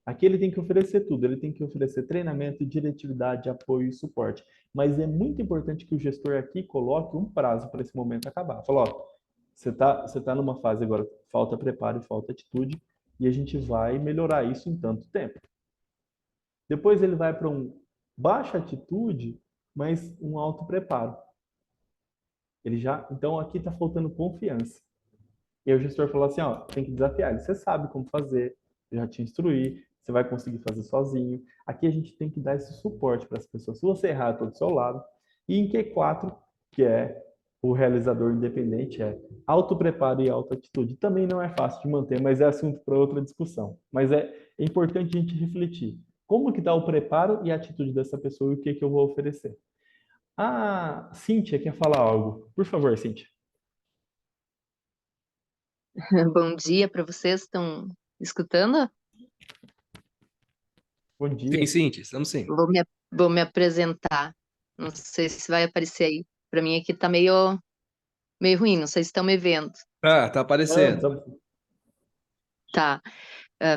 Aqui ele tem que oferecer tudo, ele tem que oferecer treinamento, diretividade, apoio e suporte. Mas é muito importante que o gestor aqui coloque um prazo para esse momento acabar. Fala, ó, você tá numa fase agora, falta preparo e falta atitude, e a gente vai melhorar isso em tanto tempo. Depois ele vai para um baixa atitude, mas um alto preparo. Então aqui está faltando confiança. E aí o gestor falou assim, ó, tem que desafiar ele. Você sabe como fazer, eu já te instruí, você vai conseguir fazer sozinho. Aqui a gente tem que dar esse suporte para as pessoas. Se você errar, eu estou do seu lado. E em Q4, que é o realizador independente, é autopreparo e autoatitude. Também não é fácil de manter, mas é assunto para outra discussão. Mas é importante a gente refletir. Como que está o preparo e a atitude dessa pessoa e o que eu vou oferecer? A Cíntia quer falar algo. Por favor, Cíntia. Bom dia para vocês, estão escutando? Bom dia. Sim, Cíntia, estamos sim. Vou me apresentar. Não sei se vai aparecer aí. Para mim aqui tá meio ruim, não sei se estão me vendo. Tá aparecendo. Tá.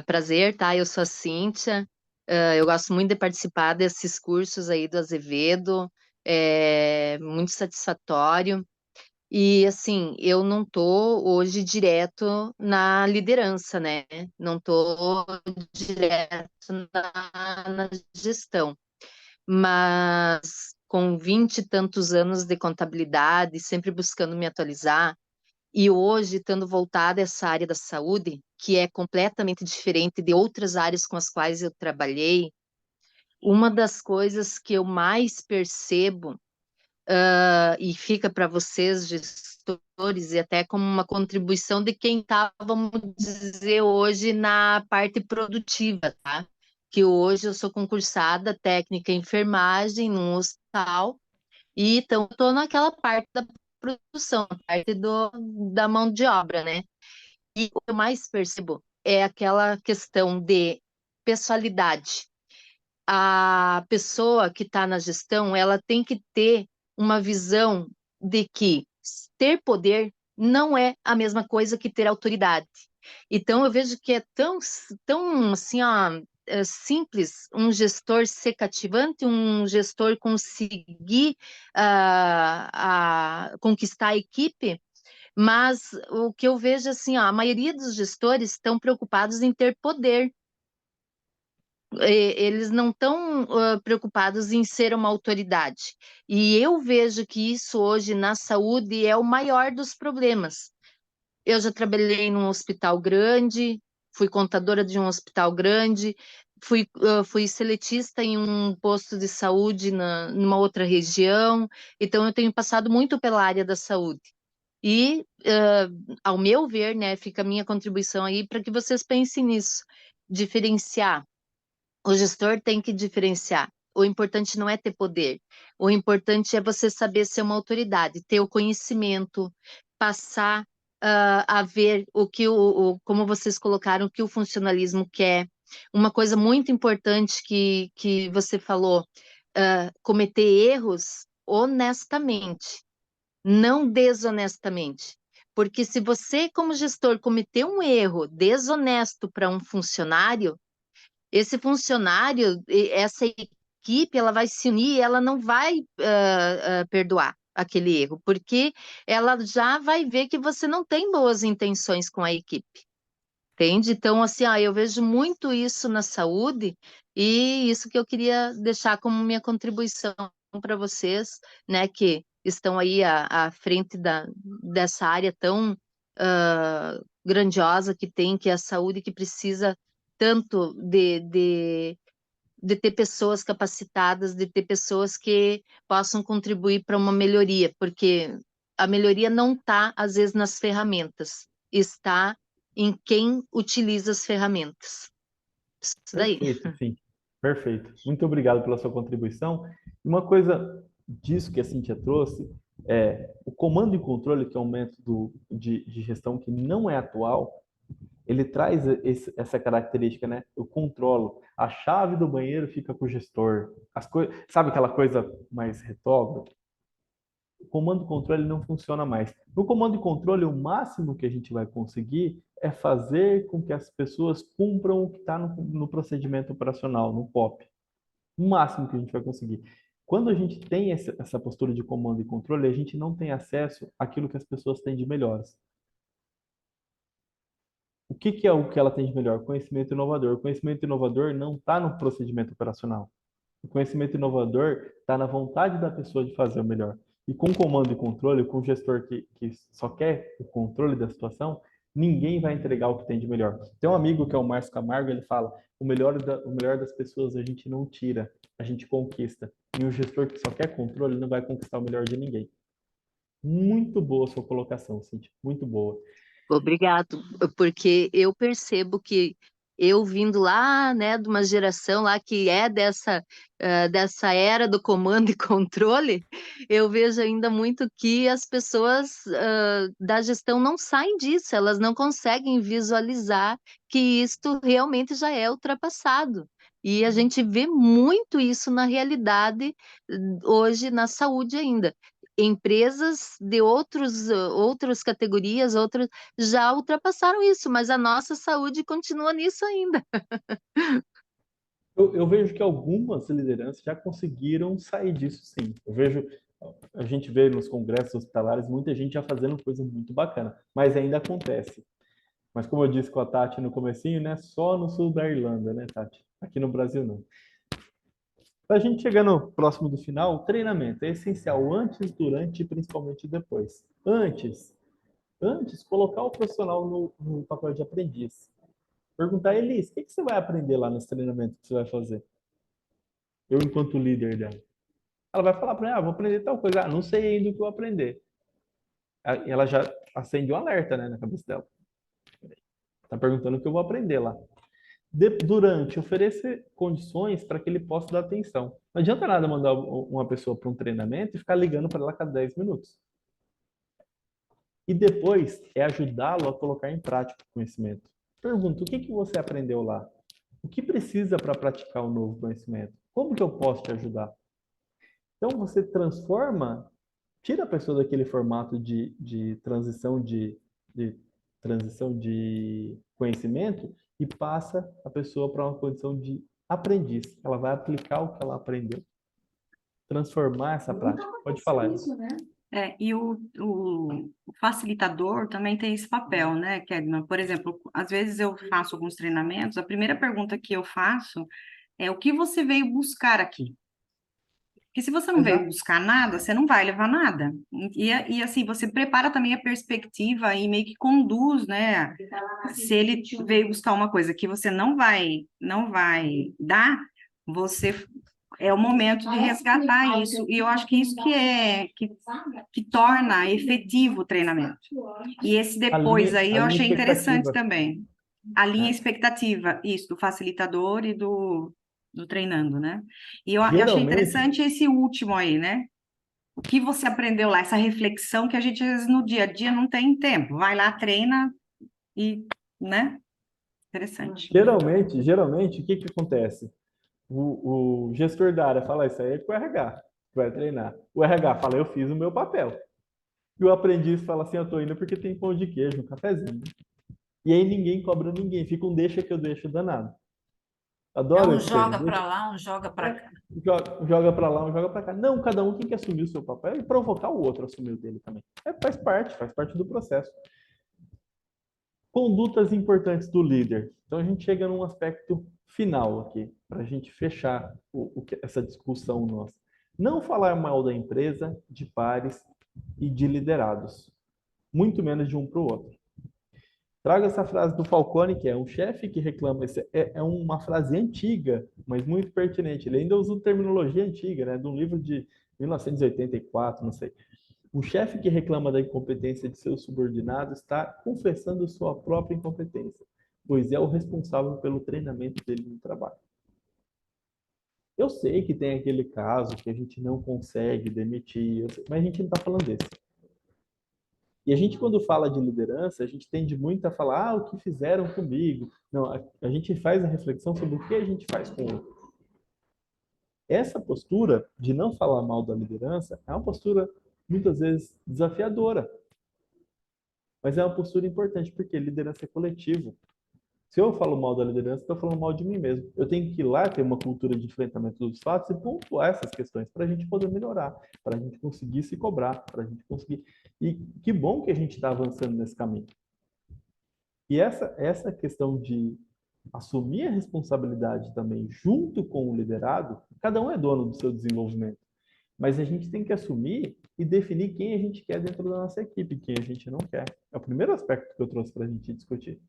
Prazer, tá? Eu sou a Cíntia. Eu gosto muito de participar desses cursos aí do Azevedo, é muito satisfatório. E assim, eu não tô hoje direto na liderança, né? Não tô direto na gestão, mas com 20 e tantos anos de contabilidade, sempre buscando me atualizar, e hoje estando voltada a essa área da saúde, que é completamente diferente de outras áreas com as quais eu trabalhei, uma das coisas que eu mais percebo, e fica para vocês, gestores, e até como uma contribuição de quem está, vamos dizer, hoje na parte produtiva, tá? Que hoje eu sou concursada técnica em enfermagem num hospital, e então estou naquela parte da produção, a parte da mão de obra, né? E o que eu mais percebo é aquela questão de pessoalidade. A pessoa que está na gestão, ela tem que ter uma visão de que ter poder não é a mesma coisa que ter autoridade. Então, eu vejo que é tão assim, ó, simples um gestor ser cativante, um gestor conseguir conquistar a equipe, mas o que eu vejo assim, ó, a maioria dos gestores estão preocupados em ter poder. Eles não estão preocupados em ser uma autoridade. E eu vejo que isso hoje na saúde é o maior dos problemas. Eu já trabalhei num hospital grande, fui contadora de um hospital grande, fui seletista em um posto de saúde numa outra região, então eu tenho passado muito pela área da saúde. E, ao meu ver, né, fica a minha contribuição aí para que vocês pensem nisso, diferenciar. O gestor tem que diferenciar. O importante não é ter poder. O importante é você saber ser uma autoridade, ter o conhecimento, passar a ver como vocês colocaram, o que o funcionalismo quer. Uma coisa muito importante que você falou, cometer erros honestamente, não desonestamente. Porque se você, como gestor, cometer um erro desonesto para um funcionário, esse funcionário, essa equipe, ela vai se unir, ela não vai perdoar aquele erro, porque ela já vai ver que você não tem boas intenções com a equipe, entende? Então, assim, eu vejo muito isso na saúde, e isso que eu queria deixar como minha contribuição para vocês, né, que estão aí à frente dessa área tão grandiosa que tem, que é a saúde, que precisa tanto de ter pessoas capacitadas, de ter pessoas que possam contribuir para uma melhoria, porque a melhoria não está, às vezes, nas ferramentas, está em quem utiliza as ferramentas. Isso daí. Perfeito, sim. Perfeito. Muito obrigado pela sua contribuição. Uma coisa disso que a Cíntia trouxe é o comando e controle, que é um método de gestão que não é atual, ele traz essa característica, né? Eu controlo. A chave do banheiro fica com o gestor. Sabe aquela coisa mais retrógrada? O comando e controle não funciona mais. No comando e controle, o máximo que a gente vai conseguir é fazer com que as pessoas cumpram o que está no procedimento operacional, no POP. O máximo que a gente vai conseguir. Quando a gente tem essa postura de comando e controle, a gente não tem acesso àquilo que as pessoas têm de melhores. O que é o que ela tem de melhor? Conhecimento inovador. O conhecimento inovador não está no procedimento operacional. O conhecimento inovador está na vontade da pessoa de fazer o melhor. E com comando e controle, com o gestor que só quer o controle da situação, ninguém vai entregar o que tem de melhor. Tem um amigo que é o Márcio Camargo, ele fala, o melhor das pessoas a gente não tira, a gente conquista. E o gestor que só quer controle não vai conquistar o melhor de ninguém. Muito boa a sua colocação, Cíntia. Muito boa. Obrigado, porque eu percebo que eu vindo lá, né, de uma geração lá que é dessa era do comando e controle, eu vejo ainda muito que as pessoas da gestão não saem disso, elas não conseguem visualizar que isto realmente já é ultrapassado. E a gente vê muito isso na realidade hoje na saúde ainda. Empresas de outras categorias, já ultrapassaram isso, mas a nossa saúde continua nisso ainda. Eu vejo que algumas lideranças já conseguiram sair disso, sim. A gente vê nos congressos hospitalares muita gente já fazendo coisa muito bacana, mas ainda acontece. Mas como eu disse com a Tati no comecinho, né? Só no sul da Irlanda, né, Tati? Aqui no Brasil não. Para a gente chegar no próximo do final, o treinamento é essencial antes, durante e principalmente depois. Antes, colocar o profissional no papel de aprendiz. Perguntar, Elis, o que você vai aprender lá nesse treinamento que você vai fazer? Eu, enquanto líder dela. Ela vai falar para mim, vou aprender tal coisa. Não sei ainda o que eu vou aprender. Ela já acende um alerta, né, na cabeça dela. Está perguntando o que eu vou aprender lá. Durante, oferecer condições para que ele possa dar atenção. Não adianta nada mandar uma pessoa para um treinamento e ficar ligando para ela a cada 10 minutos. E depois é ajudá-lo a colocar em prática o conhecimento. Pergunta, o que você aprendeu lá? O que precisa para praticar o novo conhecimento? Como que eu posso te ajudar? Então você tira a pessoa daquele formato de transição de conhecimento e passa a pessoa para uma condição de aprendiz. Ela vai aplicar o que ela aprendeu. Transformar essa prática. Pode falar. Isso, né? E o facilitador também tem esse papel, né, Kedman? Por exemplo, às vezes eu faço alguns treinamentos, a primeira pergunta que eu faço é o que você veio buscar aqui? Porque se você não veio buscar nada, você não vai levar nada. E assim, você prepara também a perspectiva e meio que conduz, né? Se ele veio buscar uma coisa que você não vai dar, é o momento de resgatar isso. E eu acho que isso que torna efetivo o treinamento. E esse depois aí eu achei interessante também. A linha expectativa, isso, do facilitador e do treinando, né? E eu achei interessante esse último aí, né? O que você aprendeu lá, essa reflexão que a gente, às vezes, no dia a dia não tem tempo. Vai lá, treina e, né? Interessante. Geralmente, o que acontece? O gestor da área fala, isso aí é com o RH, que vai treinar. O RH fala, eu fiz o meu papel. E o aprendiz fala assim, eu tô indo porque tem pão de queijo, um cafezinho. E aí ninguém cobra ninguém, fica um deixa que eu deixo danado. Adoro um joga para lá, um joga para cá. Joga para lá, um joga para cá. Não, cada um tem que assumir o seu papel e provocar o outro a assumir o dele também. Faz parte do processo. Condutas importantes do líder. Então a gente chega num aspecto final aqui, para a gente fechar essa discussão nossa. Não falar mal da empresa, de pares e de liderados. Muito menos de um para o outro. Trago essa frase do Falcone, que é um chefe que reclama. É uma frase antiga, mas muito pertinente. Ele ainda usa terminologia antiga, né? De um livro de 1984, não sei. O chefe que reclama da incompetência de seus subordinados está confessando sua própria incompetência, pois é o responsável pelo treinamento dele no trabalho. Eu sei que tem aquele caso que a gente não consegue demitir, mas a gente não está falando desse. E a gente, quando fala de liderança, a gente tende muito a falar, o que fizeram comigo. Não, a gente faz a reflexão sobre o que a gente faz com o outro. Essa postura de não falar mal da liderança é uma postura, muitas vezes, desafiadora. Mas é uma postura importante, porque liderança é coletivo. Se eu falo mal da liderança, estou falando mal de mim mesmo. Eu tenho que ir lá ter uma cultura de enfrentamento dos fatos e pontuar essas questões para a gente poder melhorar, para a gente conseguir se cobrar, para a gente conseguir... E que bom que a gente está avançando nesse caminho. E essa questão de assumir a responsabilidade também junto com o liderado, cada um é dono do seu desenvolvimento, mas a gente tem que assumir e definir quem a gente quer dentro da nossa equipe, quem a gente não quer. É o primeiro aspecto que eu trouxe para a gente discutir.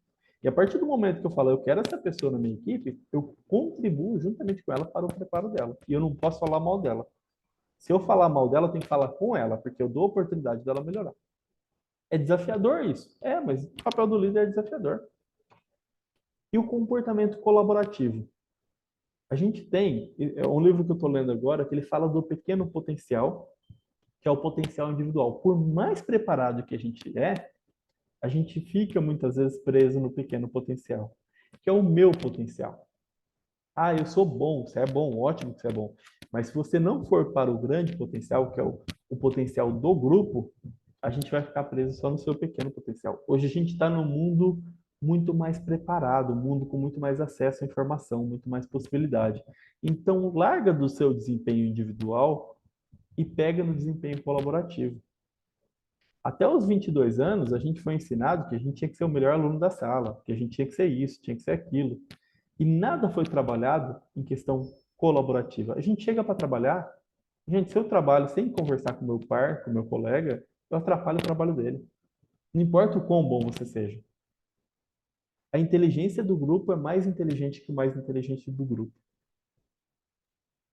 E a partir do momento que eu falo, eu quero essa pessoa na minha equipe, eu contribuo juntamente com ela para o preparo dela. E eu não posso falar mal dela. Se eu falar mal dela, eu tenho que falar com ela, porque eu dou a oportunidade dela melhorar. É desafiador isso? Mas o papel do líder é desafiador. E o comportamento colaborativo? A gente tem, é um livro que eu estou lendo agora, que ele fala do pequeno potencial, que é o potencial individual. Por mais preparado que a gente fica muitas vezes preso no pequeno potencial, que é o meu potencial. Eu sou bom, você é bom, ótimo que você é bom. Mas se você não for para o grande potencial, que é o potencial do grupo, a gente vai ficar preso só no seu pequeno potencial. Hoje a gente está num mundo muito mais preparado, um mundo com muito mais acesso à informação, muito mais possibilidade. Então, larga do seu desempenho individual e pega no desempenho colaborativo. Até os 22 anos, a gente foi ensinado que a gente tinha que ser o melhor aluno da sala, que a gente tinha que ser isso, tinha que ser aquilo. E nada foi trabalhado em questão colaborativa. A gente chega para trabalhar, gente, se eu trabalho sem conversar com meu par, com meu colega, eu atrapalho o trabalho dele. Não importa o quão bom você seja. A inteligência do grupo é mais inteligente que o mais inteligente do grupo.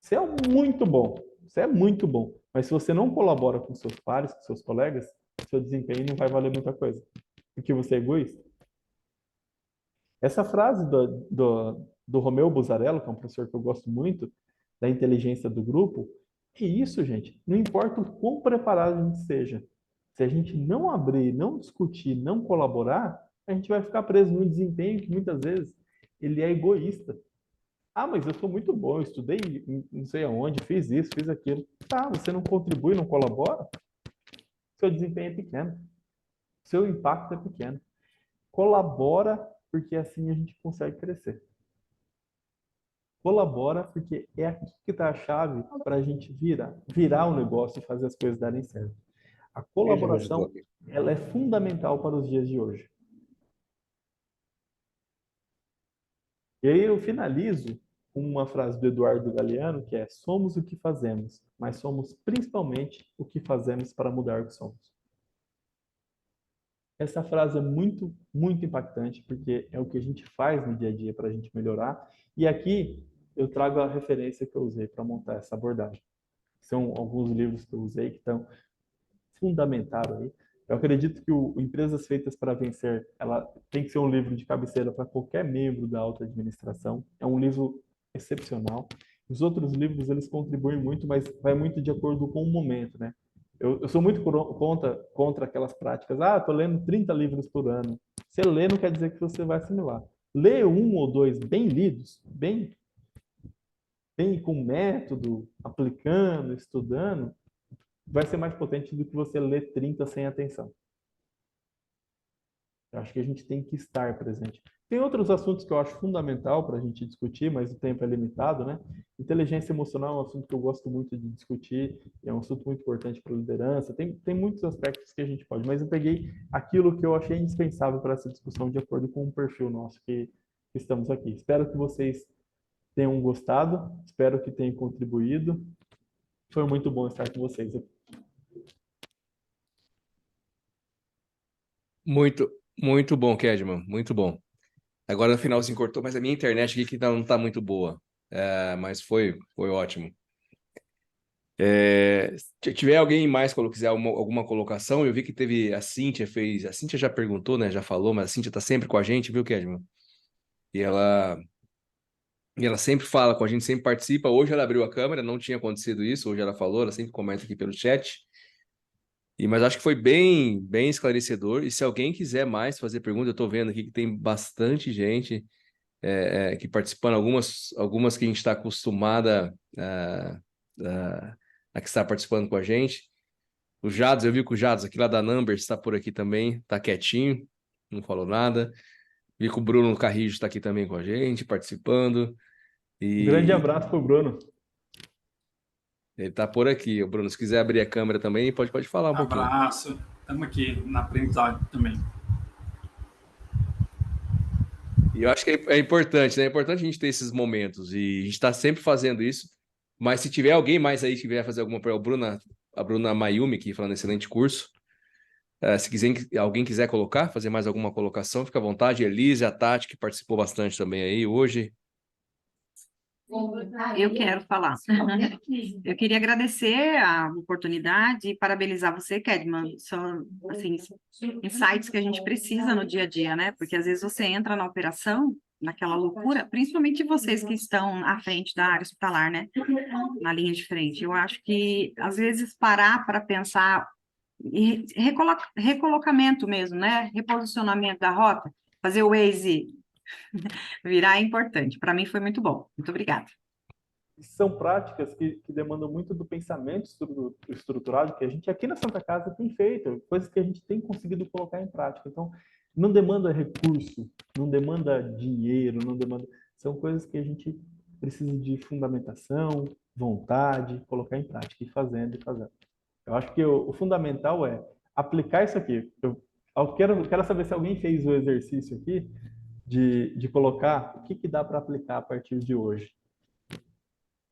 Você é muito bom, você é muito bom, mas se você não colabora com seus pares, com seus colegas, seu desempenho não vai valer muita coisa, porque você é egoísta. Essa frase do Romeu Buzarello, que é um professor que eu gosto muito, da inteligência do grupo, é isso, gente. Não importa o quão preparado a gente seja, se a gente não abrir, não discutir, não colaborar, a gente vai ficar preso num desempenho que muitas vezes ele é egoísta. Ah, mas eu sou muito bom, eu estudei não sei aonde, fiz isso, fiz aquilo. Tá, você não contribui, não colabora, seu desempenho é pequeno, seu impacto é pequeno. Colabora, porque assim a gente consegue crescer. Colabora, porque é aqui que está a chave para a gente virar o negócio e fazer as coisas darem certo. A colaboração, ela é fundamental para os dias de hoje. E aí eu finalizo com uma frase do Eduardo Galeano, que é: somos o que fazemos, mas somos principalmente o que fazemos para mudar o que somos. Essa frase é muito, muito impactante, porque é o que a gente faz no dia a dia para a gente melhorar. E aqui eu trago a referência que eu usei para montar essa abordagem. São alguns livros que eu usei que estão fundamentados aí. Eu acredito que o Empresas Feitas para Vencer, ela tem que ser um livro de cabeceira para qualquer membro da alta administração. É um livro excepcional. Os outros livros, eles contribuem muito, mas vai muito de acordo com o momento, né? Eu sou muito contra aquelas práticas. Ah, estou lendo 30 livros por ano. Você lê não quer dizer que você vai assimilar. Lê um ou dois bem lidos, bem com método, aplicando, estudando, vai ser mais potente do que você ler 30 sem atenção. Eu acho que a gente tem que estar presente. Tem outros assuntos que eu acho fundamental para a gente discutir, mas o tempo é limitado, né? Inteligência emocional é um assunto que eu gosto muito de discutir, é um assunto muito importante para a liderança. Tem muitos aspectos que a gente pode, mas eu peguei aquilo que eu achei indispensável para essa discussão de acordo com o perfil nosso que estamos aqui. Espero que vocês tenham gostado, espero que tenham contribuído. Foi muito bom estar com vocês aqui. Muito bom, Kedman, muito bom. Agora no final se cortou, mas a minha internet aqui que não está muito boa. Mas foi ótimo. Se tiver alguém mais que quiser alguma colocação, eu vi que teve a Cíntia fez. A Cíntia já perguntou, né? Já falou, mas a Cíntia está sempre com a gente, viu, Kedman? E ela sempre fala com a gente, sempre participa. Hoje ela abriu a câmera, não tinha acontecido isso. Hoje ela falou, ela sempre comenta aqui pelo chat. Mas acho que foi bem esclarecedor. E se alguém quiser mais fazer pergunta, eu estou vendo aqui que tem bastante gente que participando, algumas que a gente está acostumada a que está participando com a gente. O Jados, eu vi que o Jados aqui lá da Numbers está por aqui também, está quietinho, não falou nada. Vi que o Bruno Carrijo está aqui também com a gente, participando. Um grande abraço para o Bruno. Ele está por aqui. O Bruno, se quiser abrir a câmera também, pode falar um pouquinho. Abraço. Estamos aqui na aprendizagem também. E eu acho que é importante, né? É importante a gente ter esses momentos. E a gente está sempre fazendo isso. Mas se tiver alguém mais aí que vier fazer alguma pergunta, a Bruna Mayumi, que falando excelente curso. Se alguém quiser fazer mais alguma colocação, fica à vontade. Elise, a Tati, que participou bastante também aí hoje. Eu quero falar. Eu queria agradecer a oportunidade e parabenizar você, Kedman. São, assim, insights que a gente precisa no dia a dia, né? Porque às vezes você entra na operação, naquela loucura, principalmente vocês que estão à frente da área hospitalar, né? Na linha de frente. Eu acho que, às vezes, parar para pensar recolocamento mesmo, né? Reposicionamento da rota, fazer o Waze virar é importante. Para mim foi muito bom. Muito obrigada. São práticas que demandam muito do pensamento estruturado que a gente aqui na Santa Casa tem feito, coisas que a gente tem conseguido colocar em prática. Então, não demanda recurso, não demanda dinheiro, não demanda... São coisas que a gente precisa de fundamentação, vontade, colocar em prática, e fazendo e fazendo. Eu acho que o fundamental é aplicar isso aqui. Eu quero saber se alguém fez o exercício aqui de colocar o que dá para aplicar a partir de hoje.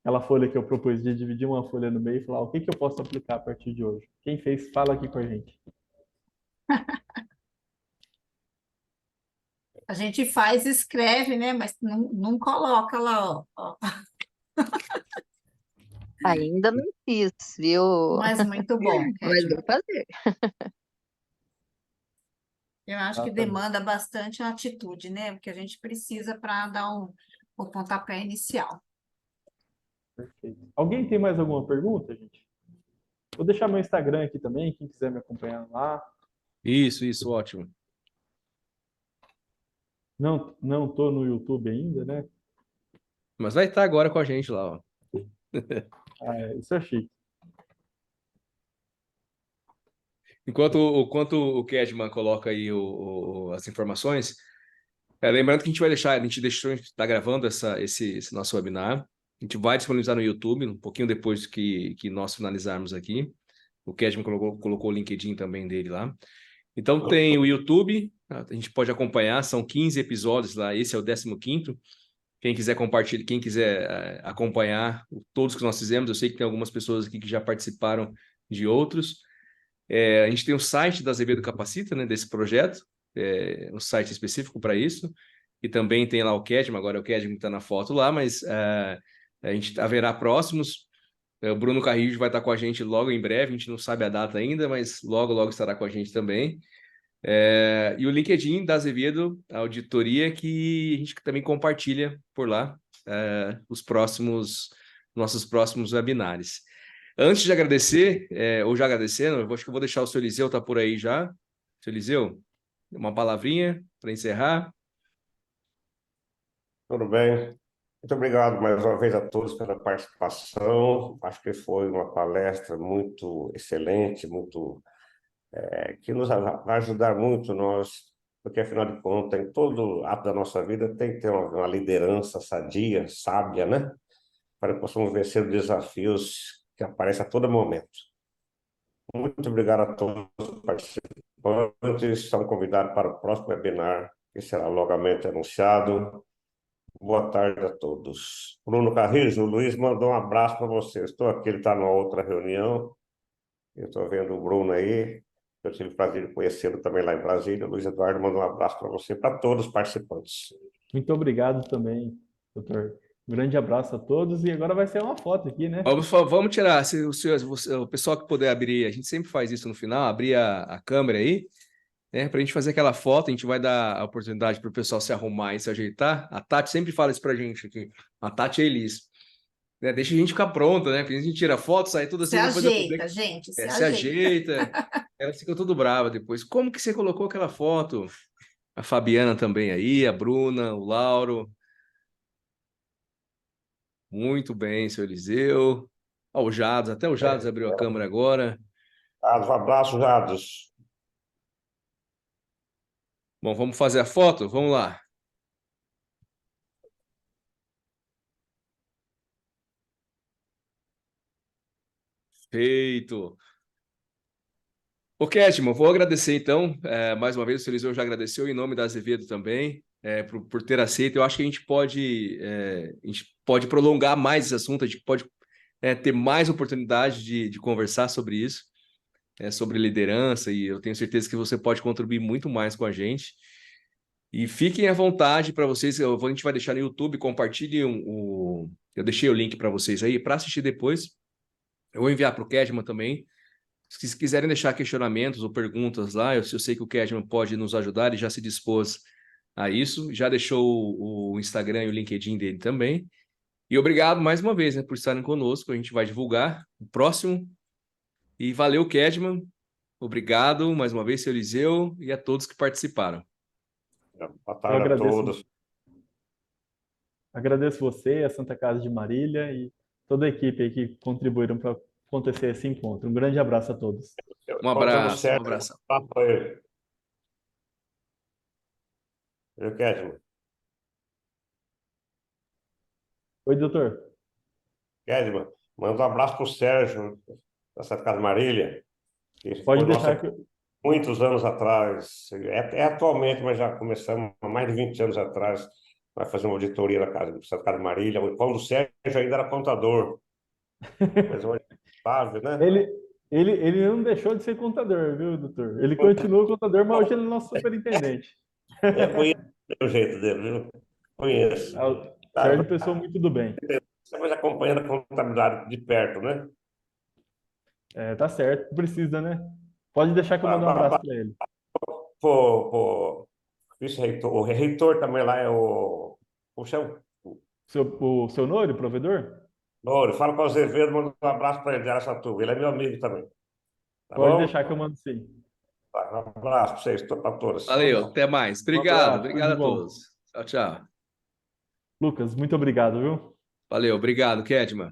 Aquela folha que eu propus de dividir uma folha no meio e falar o que eu posso aplicar a partir de hoje. Quem fez, fala aqui com a gente. A gente faz, escreve, né? Mas não coloca lá, ó. Ainda não fiz, viu? Mas muito bom, Mas Kedma. vou fazer. Eu acho que Exatamente. demanda bastante atitude, né? Porque a gente precisa para dar o pontapé inicial. Perfeito. Alguém tem mais alguma pergunta, gente? Vou deixar meu Instagram aqui também, quem quiser me acompanhar lá. Isso, ótimo. Não tô no YouTube ainda, né? Mas vai estar agora com a gente lá, ó. Isso é chique. Enquanto o Kedman coloca aí as informações, lembrando que a gente vai deixar, a gente está gravando esse nosso webinar, a gente vai disponibilizar no YouTube, um pouquinho depois que nós finalizarmos aqui. O Kedman colocou o LinkedIn também dele lá. Então tem o YouTube, a gente pode acompanhar, são 15 episódios lá, esse é o 15º. Quem quiser compartilhar, quem quiser acompanhar todos que nós fizemos, eu sei que tem algumas pessoas aqui que já participaram de outros. A gente tem o site da Azevedo Capacita, né, desse projeto, um site específico para isso, e também tem lá o Kedman, agora é o Kedman que está na foto lá, mas a gente haverá próximos. O Bruno Carrillo vai estar com a gente logo em breve, a gente não sabe a data ainda, mas logo estará com a gente também. E o LinkedIn da Azevedo, a auditoria, que a gente também compartilha por lá nossos próximos webinars. Antes de agradecer, ou já agradecendo, eu acho que eu vou deixar o seu Eliseu, tá por aí já. Seu Eliseu, uma palavrinha para encerrar. Tudo bem. Muito obrigado mais uma vez a todos pela participação. Acho que foi uma palestra muito excelente, que nos vai ajudar muito nós, porque afinal de contas, em todo ato da nossa vida tem que ter uma liderança sadia, sábia, né? Para que possamos vencer os desafios que aparecem a todo momento. Muito obrigado a todos os participantes. Estão convidados para o próximo webinar, que será logamente anunciado. Boa tarde a todos. Bruno Carrijo, o Luiz mandou um abraço para você. Estou aqui, ele está numa outra reunião. Eu estou vendo o Bruno aí. Eu tive o prazer de conhecê-lo também lá em Brasília. O Luiz Eduardo mandou um abraço para você, para todos os participantes. Muito obrigado também, doutor. Um grande abraço a todos. E agora vai ser uma foto aqui, né? Vamos tirar, o pessoal que puder abrir, a gente sempre faz isso no final, abrir a câmera aí, né, para a gente fazer aquela foto. A gente vai dar a oportunidade para o pessoal se arrumar e se ajeitar. A Tati sempre fala isso para a gente aqui. A Tati e a Elis. Né, deixa a gente ficar pronta, né? Porque a gente tira foto, sai tudo assim. Se depois ajeita, gente, se se ajeita. ajeita. Ela fica tudo brava depois. Como que você colocou aquela foto? A Fabiana também aí, a Bruna, o Lauro. Muito bem, seu Eliseu. Ó, o Jados, até o Jados abriu a câmera agora. Um abraço, Jados. Bom, vamos fazer a foto? Vamos lá. Feito. Ô, Kedman, vou agradecer então, mais uma vez, o seu Eliseu já agradeceu, em nome da Azevedo também, por ter aceito. Eu acho que a gente pode prolongar mais esse assunto, a gente pode ter mais oportunidade de conversar sobre isso, sobre liderança, e eu tenho certeza que você pode contribuir muito mais com a gente. E fiquem à vontade para vocês, a gente vai deixar no YouTube, compartilhem eu deixei o link para vocês aí, para assistir depois. Eu vou enviar para o Kedman também. Se quiserem deixar questionamentos ou perguntas lá, eu sei que o Kedman pode nos ajudar, ele já se dispôs a isso, já deixou o Instagram e o LinkedIn dele também. E obrigado mais uma vez, né, por estarem conosco, a gente vai divulgar o próximo. E valeu, Kedman. Obrigado mais uma vez, seu Eliseu, e a todos que participaram. Boa tarde a todos. Agradeço você, a Santa Casa de Marília e toda a equipe aí que contribuíram para acontecer esse encontro. Um grande abraço a todos. Um abraço, um abraço. Viu, Kedman? Oi, doutor. Kedman, manda um abraço pro Sérgio, da Santa Casa Marília, que Pode foi deixar nossa que... muitos anos atrás, é atualmente, mas já começamos há mais de 20 anos atrás, vai fazer uma auditoria na casa, Santa Casa Marília, quando o Sérgio ainda era contador. Mas hoje, sabe, né? Ele não deixou de ser contador, viu, doutor? Ele continua contador, mas hoje ele é nosso superintendente. Eu conheço o jeito dele, viu? Conheço. O Sérgio é pessoa muito do bem. Estamos acompanhando a contabilidade de perto, né? Tá certo, precisa, né? Pode deixar que eu mando um abraço para ele. Vice-reitor, o reitor também lá é o... Como chama? O seu Nori, provedor? Nori, fala para o Azevedo, manda um abraço para ele de Araçatuba. Ele é meu amigo também. Tá Pode bom? deixar que eu mando sim. Tá, um abraço para vocês, para todos. Valeu, até mais. Obrigado, obrigado a todos. Tchau, tchau. Lucas, muito obrigado, viu? Valeu, obrigado, Kedman.